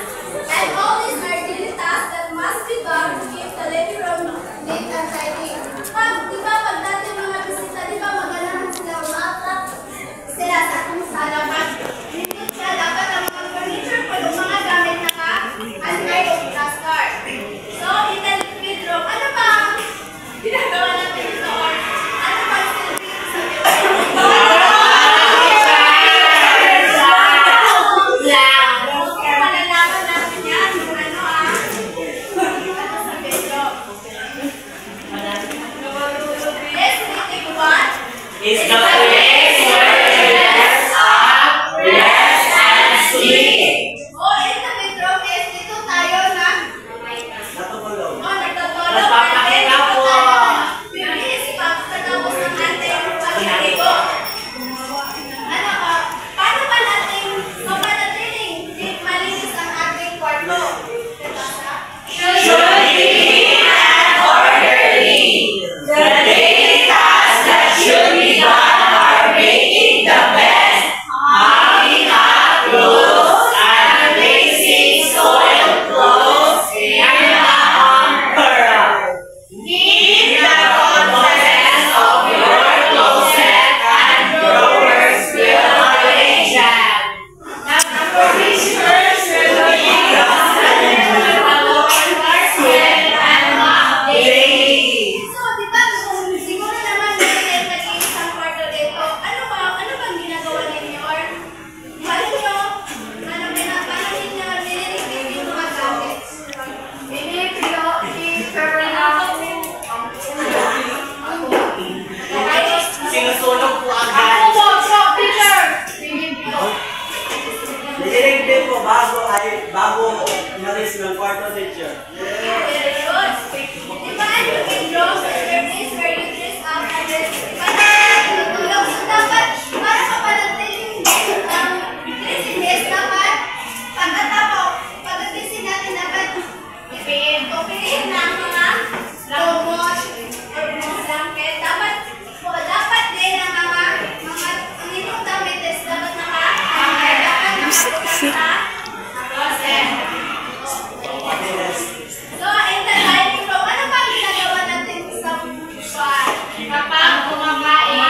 And all these are daily tasks that must be done to keep the living room neat and tidy. Pag dating mga bisita, di ba maganahan sila umatap sila sa ating sala. Pag nito siya, dapat ang mga furniture po yung mga gamit naka-hangay o plaster. So, in the living room, ano ba ang ginagawa natin dito? Or ano ba ang silbing sa living room? Malalaman natin yan kung ano sa bedroom. Let's read it, what? It's the place where the guests up, rest, and sleep. O, in the bedroom is dito tayo na Natutulog. nagtutulog. Nagpapahinga po. Bilis pagkatapos ng ating paghihaligo. Paano ba natin mapanatiling malinis ang ating kwarto? Should be clean and orderly. The daily tasks that should be done are making the bed, hanging up clothes, and replacing soiled clothes in the hamper. Keep the contents of your closet and drawers well arranged. The provisions will be dusted and mop daily. So, di ba, siguro naman natin nag-iisang kwarto dito. Ano bang ginagawa ninyo? Or, paano ninyo nililipid yung mga gamit? Sinusunog po agad. Nililipid po bago umalis ng kwarto, teacher. Very good. Di ba, ang living room is your place where you dress up and then, tinutulog. So, dapat, para mapanatiling cleanliness, dapat, pagdating natin, dapat pipiliin na ang mga lumot or mga blanket. Dapat din ang mga ang inyong damit is dapat naka-hanger. Dapat nakapukas sa closet. So, in the dining room, ano ba ang ginagawa natin sa kapag kumakain?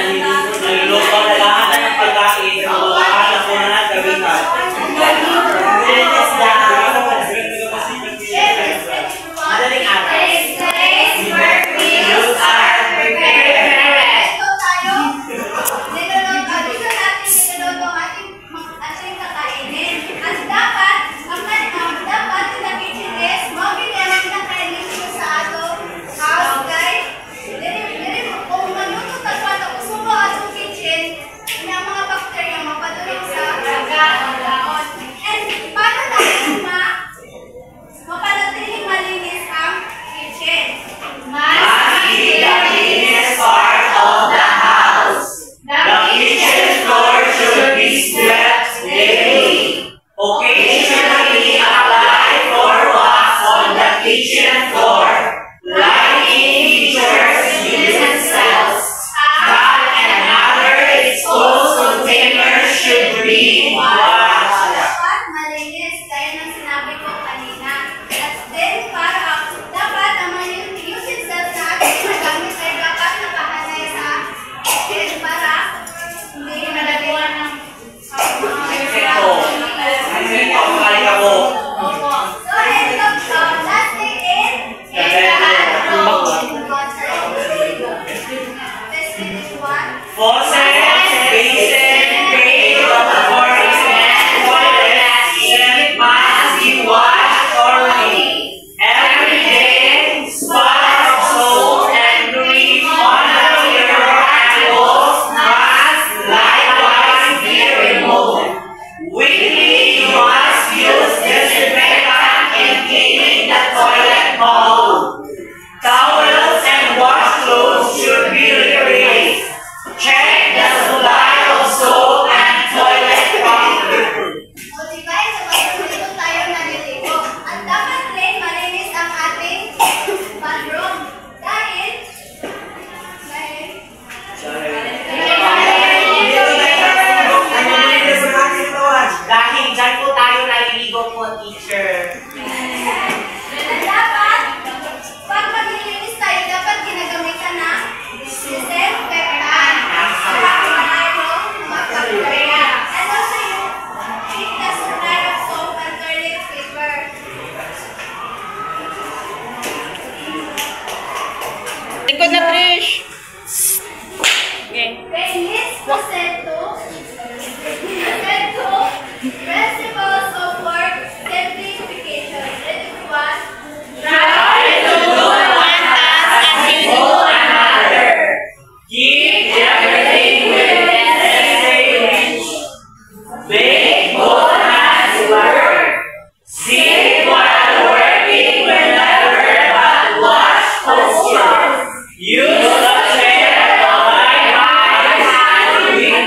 Naluluto na lahat ng pagkain sa mga anak ko na nagkabihan. Madaling araw. You are prepared. Ito tayo. Dito natin ating kakainin. At dapat, dapat na kitchen is mabigyan ng kainin sa atong house, guys. Kung manuto tagpat ako sumo atong kitchen, na mga bakterya mapadulong sa laon. And paano natin mapanatiling malinis ang kitchen? Malinis part of the house. The kitchen floor should be swept daily. Occasionally apply floor wax on the kitchen floor. Lighting features, utensils, pot and other exposed containers should be washed. Dapat malinis, gaya ng sinabi ko kanina. At then, dapat ang mga utensils na ating nagamit ay dapat nakahanay sa kitchen para hindi madagawa ng So, last thing is, let's finish one. Faucets, basin, cradle, forks, and toilets must be washed thoroughly. Every day, spots of soap and grease on the mirror handles must likewise be removed. Weekly, you must use disinfectant in cleaning the toilet bowl. Towels and wash clothes should be replaced. Check the supply of soap and toilet paper. O diba, sa pagkakulito tayo naliligo. At dapat rin malinis ang ating bathroom. Dahil Dahil dyan po tayo naliligo po, teacher. dapat, pag maglilinis tayo, dapat ginagamitan ng disinfectant. Para tayo magpapalaya. And also, keep the supply of soap and toilet paper. Likod na, Trish. Okay, let's proceed to principles of work simplification. Ready to one? Try to do one task and do another. Keep everything within necessary reach. Make both hands work. Sit while working whenever but watch posture. Use the chair to lie by and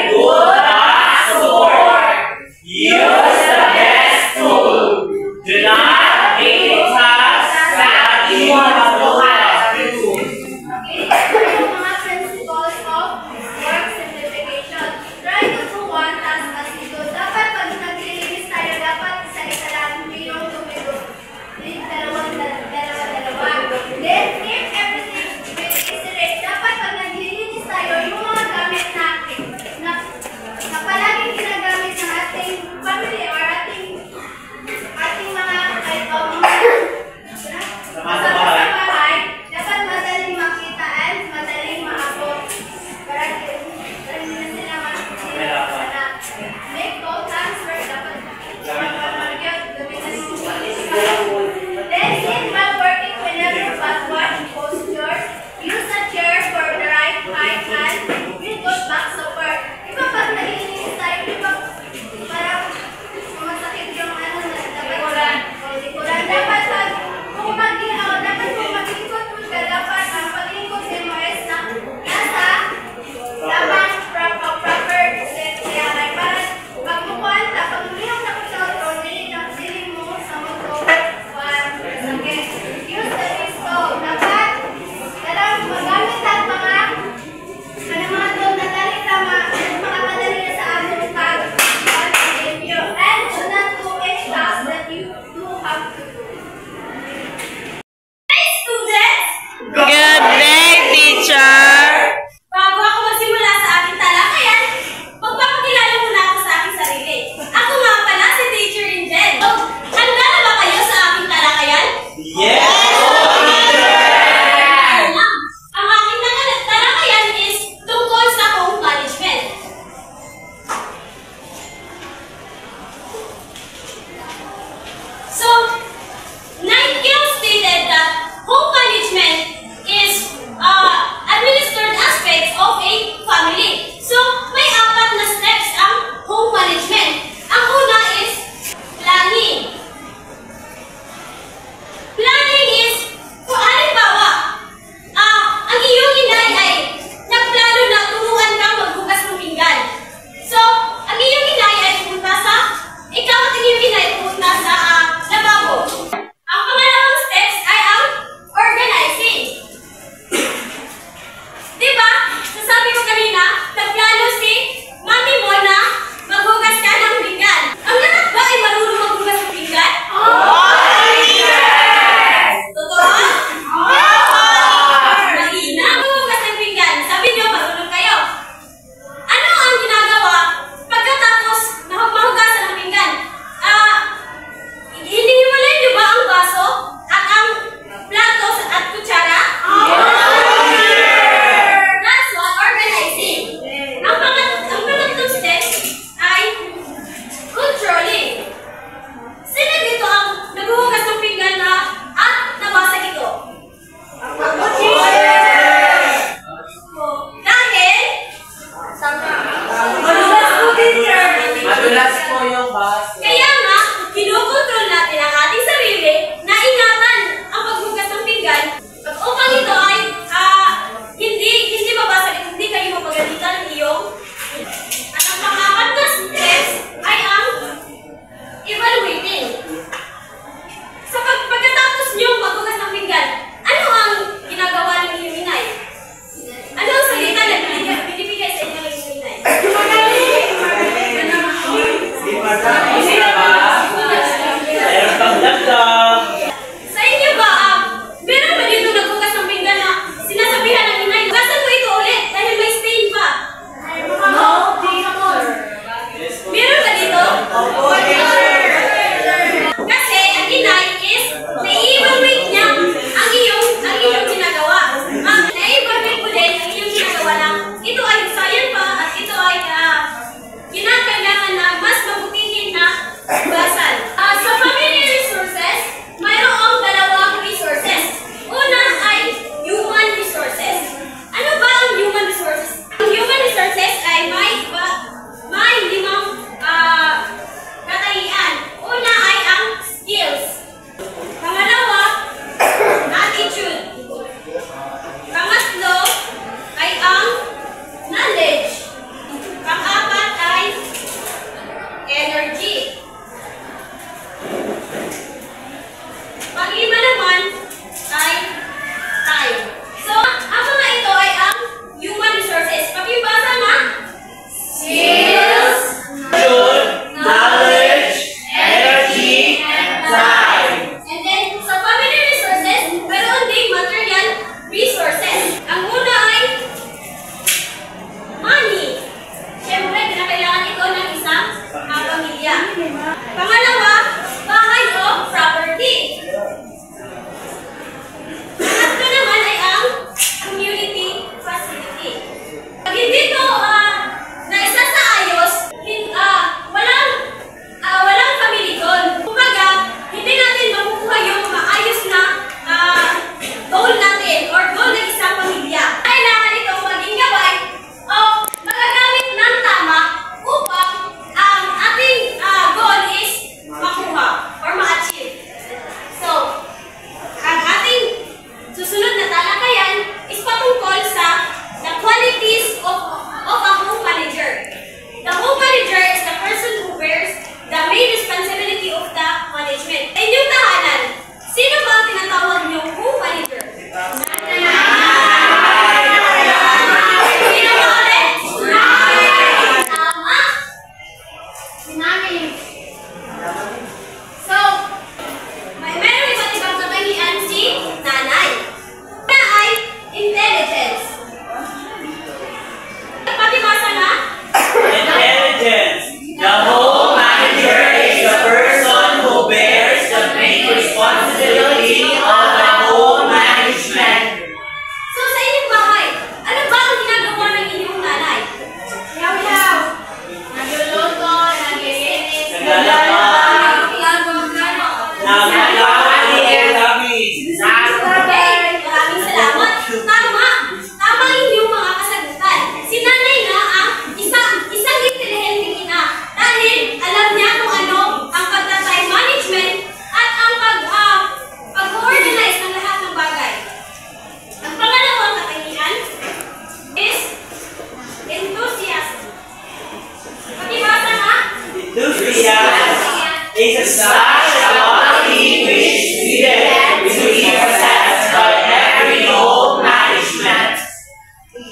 is such a quality which is needed to be possessed by every home management.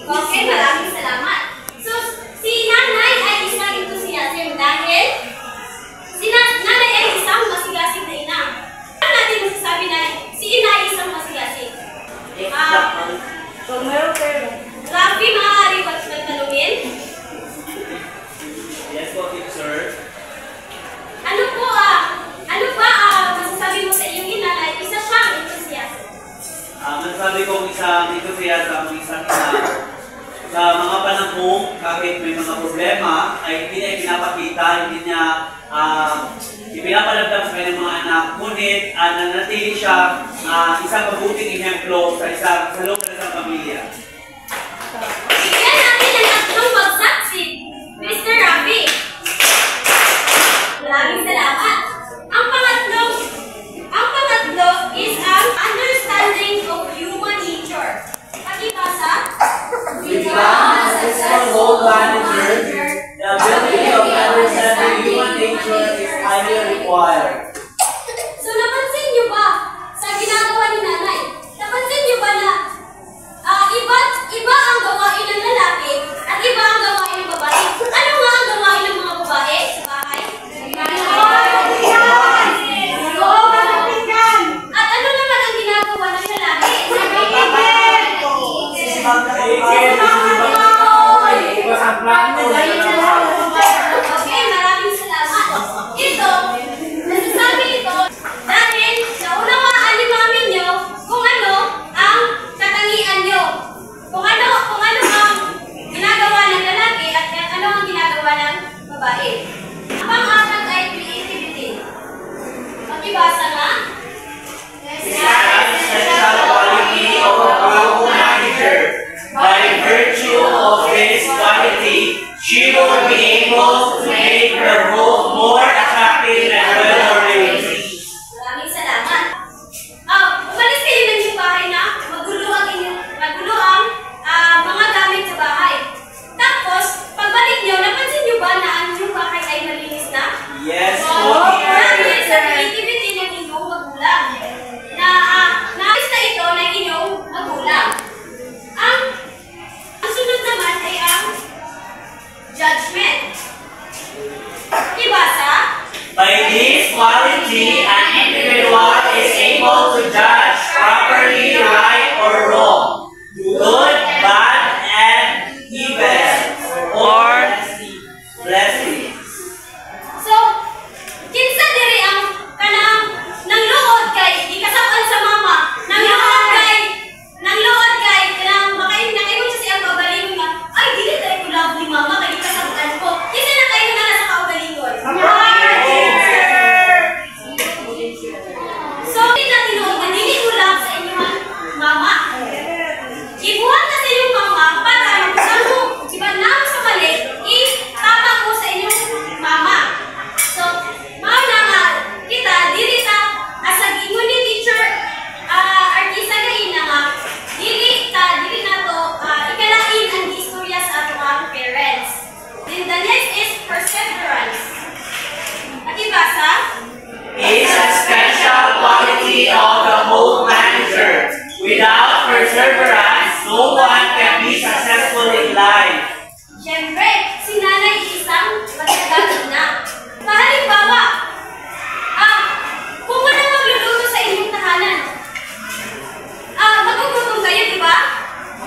Okay, maraming salamat. So, si nanay ay isang enthusiasm dahil si nanay ay isang masigasig na ina. Ano natin masasabi na si ina ay isang masigasig? Rafi, maaari ba magtanungin? Yes po, teacher. Ano ba masasabi mo sa iyong ina na isa siyang enthusiasm? Masasabi kong isang enthusiasm, isang ina, sa mga panahon, kahit may mga problema, ay hindi niya pinapakita, hindi niya ipinapalamdam sa kanyang mga anak, ngunit nanatili siya isang mabuting ehemplo sa loob ng isang pamilya. Bigyan natin ang tatlong magsaksi, Mr. Rafi. Maraming salamat. Ang pangatlo is ang understanding of human nature. Pakibasa. Become a successful home manager, the ability of understanding human nature is highly required. So napansin niyo ba sa ginagawa ni nanay? Napansin niyo ba na iba ang gawain ng lalaki at iba ang gawain ng babae? Ano nga ang gawain ng mga babae sa bahay? At ano naman ang ginagawa ng lalaki? Okay, maraming salamat. Nasasabi ito dahil naunawaan ni mami nyo kung ano ang katangian nyo. Kung ano ang ginagawa ng lalaki at ano ang ginagawa ng babae. Ang pang-apat ay creativity. Pakibasa nga. Essential quality of a home manager. By virtue of this quality, she will be able to make her home more attractive and well-organized. Maraming salamat. Umalis kayo ng inyong bahay na magulo ang mga gamit sa bahay. Tapos, pagbalik nyo, napansin nyo ba na ang inyong bahay ay malinis na? Yes, Dahil sa creativity ng inyong magulang. Nais na ito ng inyong magulang. Ang sunod naman ay ang judgment. Ibasa. by this quality, an individual is able to judge properly right or wrong, good, bad, and evil, or blessings. So, kinsa diri ang kanang nangluod kay gikasab-an sa mama, nangluod kay kanang nakaingon siya siyang kaugalingon nga, ay dili tayo ko love ni mama kay gikasab-an ko. Kinsa na kayo na sa kaugalingon? So, di na tinuod na dili ko love sa inyong mama. Ibuhat na sa inyong mama para magsamu, ibanam sa mali, tama ko sa inyong mama. So, mauna nga, kita, dili sa, asag ingon ni teacher, artista nga ina nga, dili na to, ikalain ang istorya sa atong parents. Then the next is perseverance. Pakibasa? Is a special quality of the home manager. Without perseverance, no one can be successful in life. Siyempre, si nanay isang matyagang ina. Halimbawa, kung wala magluluto sa inyong tahanan, magugutom kayo, di ba?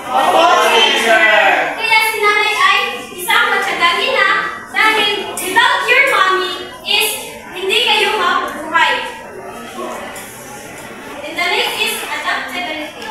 Opo, teacher. Kaya si nanay ay isang matyagang ina dahil without your mommy is hindi kayo mabubuhay. And the next is adaptability.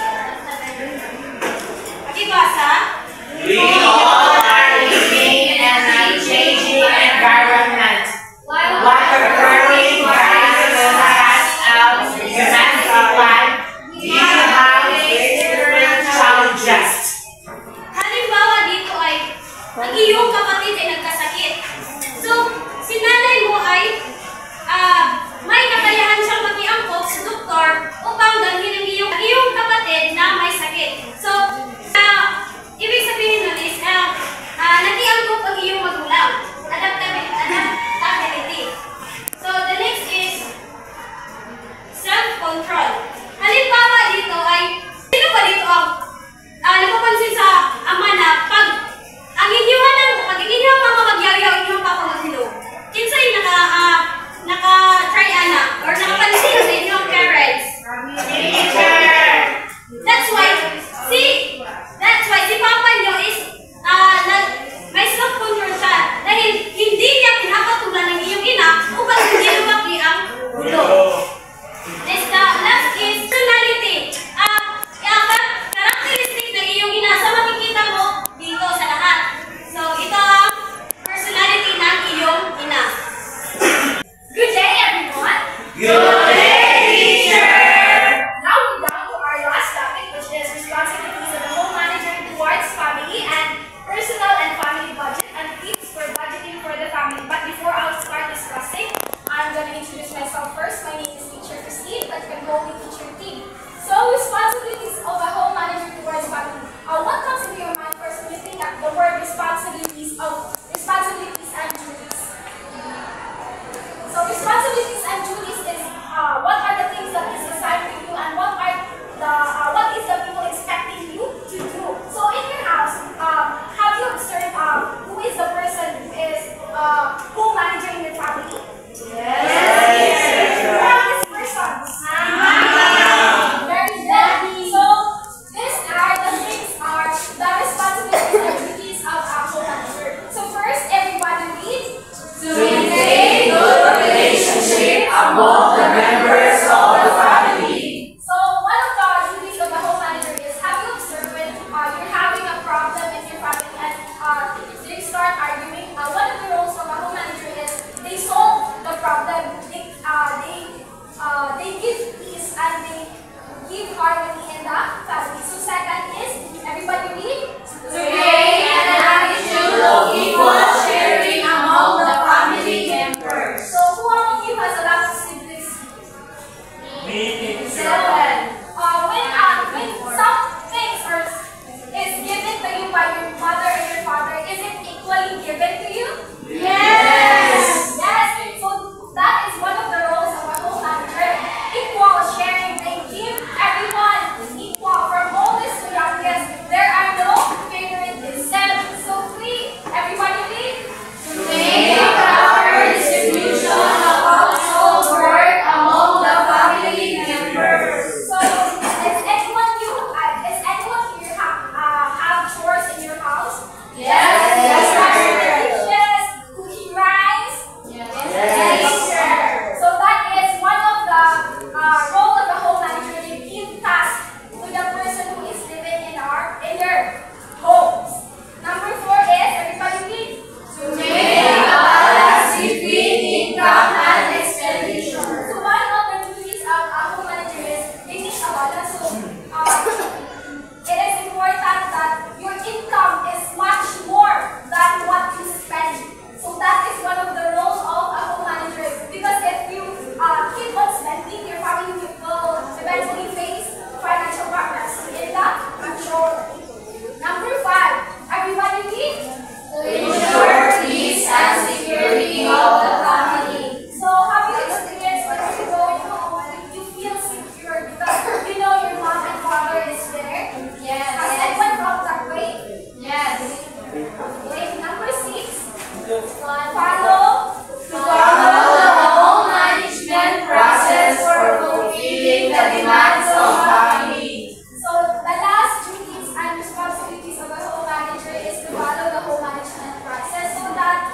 Follow the home management process for fulfilling the demands of family. So the last duties and responsibilities of a home manager is to follow the home management process so that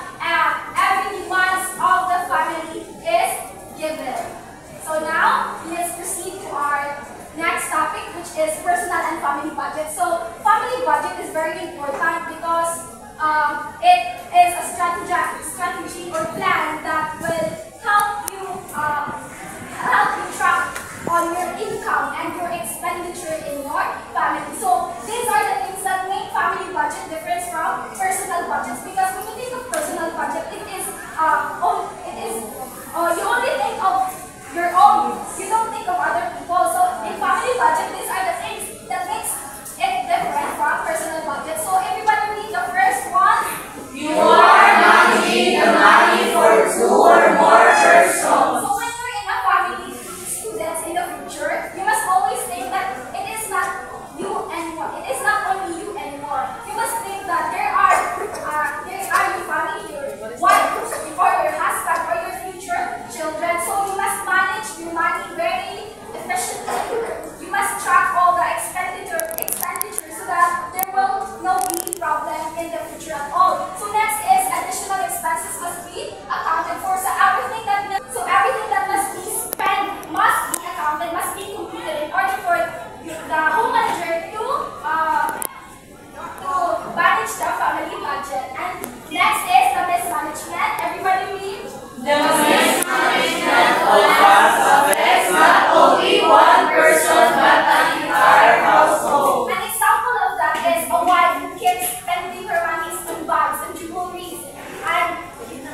every demands of the family is given. So now let's proceed to our next topic, which is personal and family budget. So family budget is very important because it is a strategy or plan that will help you track on your income and your expenditure in your family. So these are the things that make family budget different from personal budgets, because when you think of personal budget, you only think of your own. You don't think of other people. So in family budget, these are the things that makes it different from personal budget. So everybody read the first one. You are managing the money for 2 or more persons. So when you're in a family, students in the future, you must always think that it is not you anymore. It is not only you anymore. You must think that there are your family, your wife, or your husband, or your future children. So you must manage your money very efficiently. You must track all the expenditure so that there will no be problem in the future at all. So next is additional expenses must be accounted for. So everything that must be spent must be accounted, must be computed in order for the home manager to manage the family budget. And next is the mismanagement. Everybody read. The mismanagement of funds affects not only one person but an entire household. An example of that is a wife who keeps spending her money in bags and jewelry, and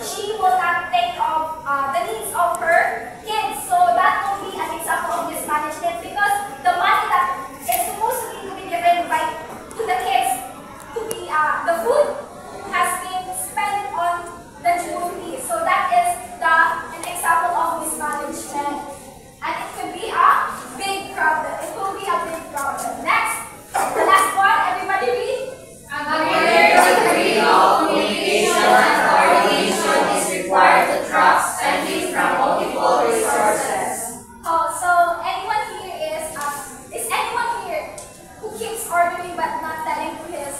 she will not think of the needs of her kids. So that will be an example of mismanagement, because the money that is supposedly to be given to the kids to be the food has been spent on the jewelry. So that is an example of mismanagement, and it could be a big problem. It will be a big problem. Next, the last one. Everybody read. A clear degree of communication and coordination is required to track spending from multiple resources. Oh, so anyone here is anyone here who keeps ordering but not telling to his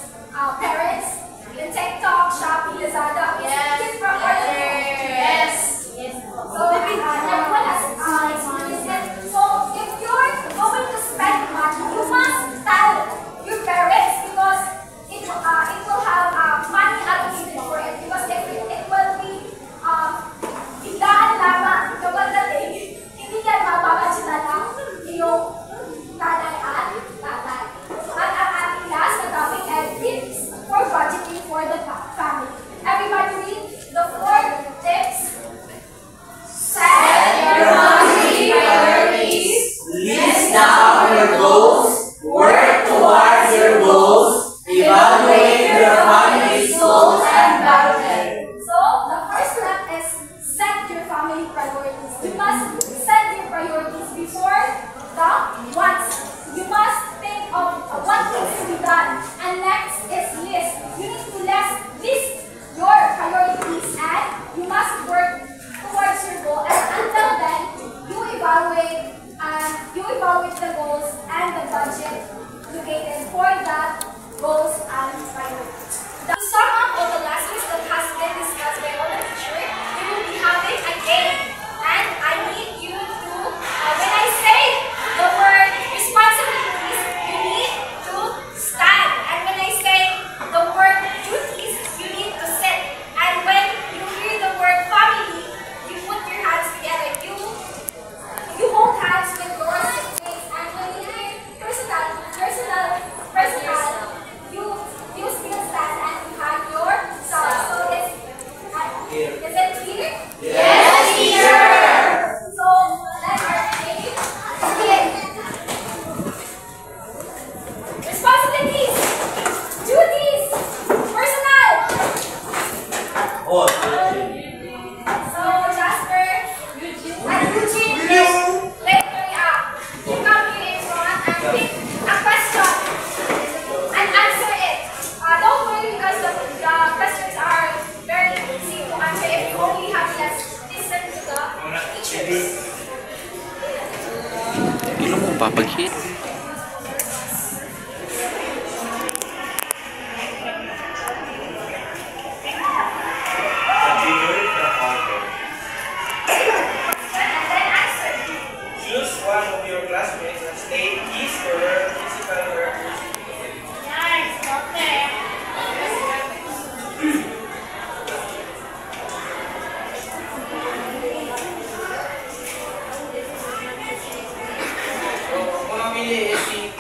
parents in TikTok, Shopee, Lazada? Keep from ordering. So everyone has experienced it. So if you're going to spend money, you must tell your parents, because it will have money allocated for it. Because if it will be biglaan lamang kapag dating, hindi yan mababadyan na lang yung nanay at tatay. At ang ating last na topic ay tips for budgeting for the family. Everybody read the 4 tips. Set your monthly priorities. List down your goals. Work towards your goals. Evaluate your family's goals and budget. So, the first step is set your family priorities. You must set your priorities before the wants. You must think of what needs to be done. And next is list. You need to list your priorities, and you must work towards your goal. And until then, you evaluate the goals and the budget located for that goals and priorities. To sum up all the lessons that has been discussed by all the teachers, we will be having a game, and I need you to, when I say the word responsibilities, you need to stand, and when I say the word duties, you need to sit, and when you hear the word family, you put your hands together, you hold hands with your siblings, and when you hear personal, you still stand and you have your self. So is it clear? Yes, teacher. So let our game begin. Responsibilities, duties, personal. So Jasper and Eugene, please you come here in front and pick a question and answer it. Don't worry, because the questions are very nagpapag-hit. Choose one of your classmates and state his or her physical characteristics. So, kung mamili is si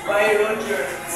Byron Jones.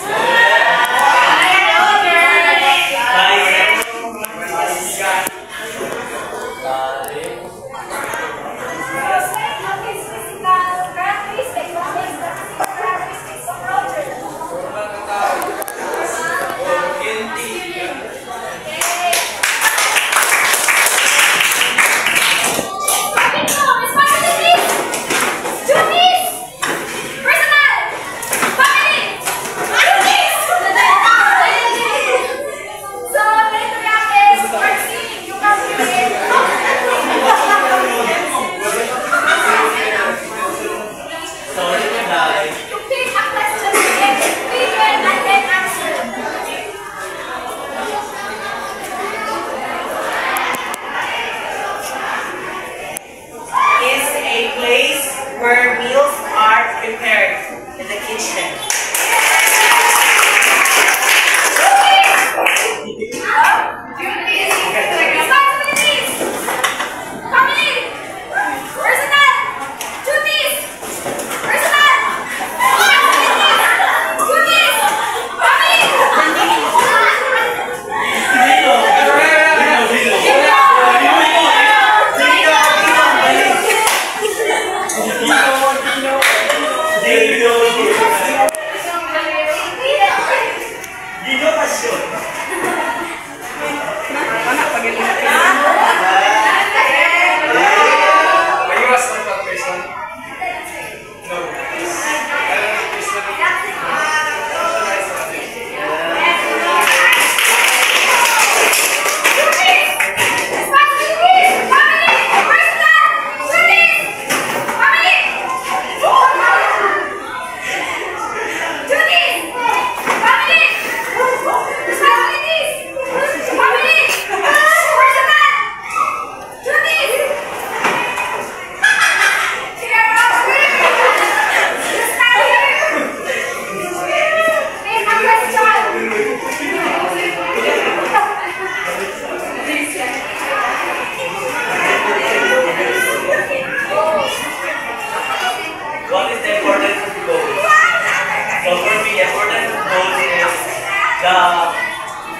Where meals are prepared in the kitchen.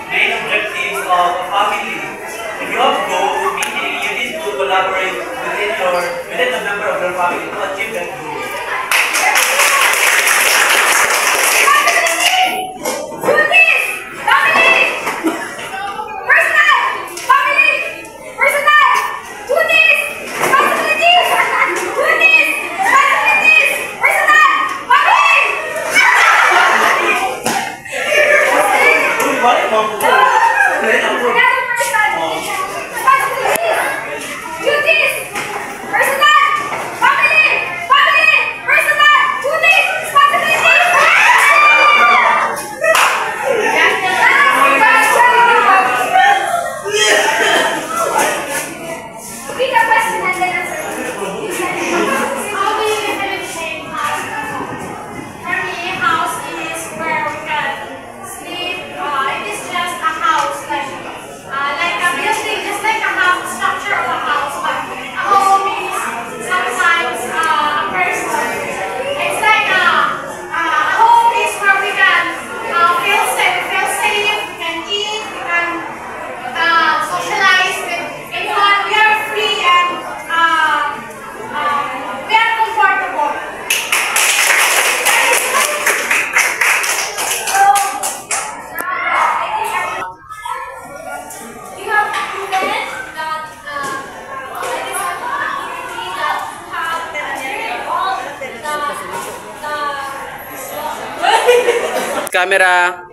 Main objectives of a family. If you have goals, meaning you need to collaborate within the member of your family to achieve that goal. Camera.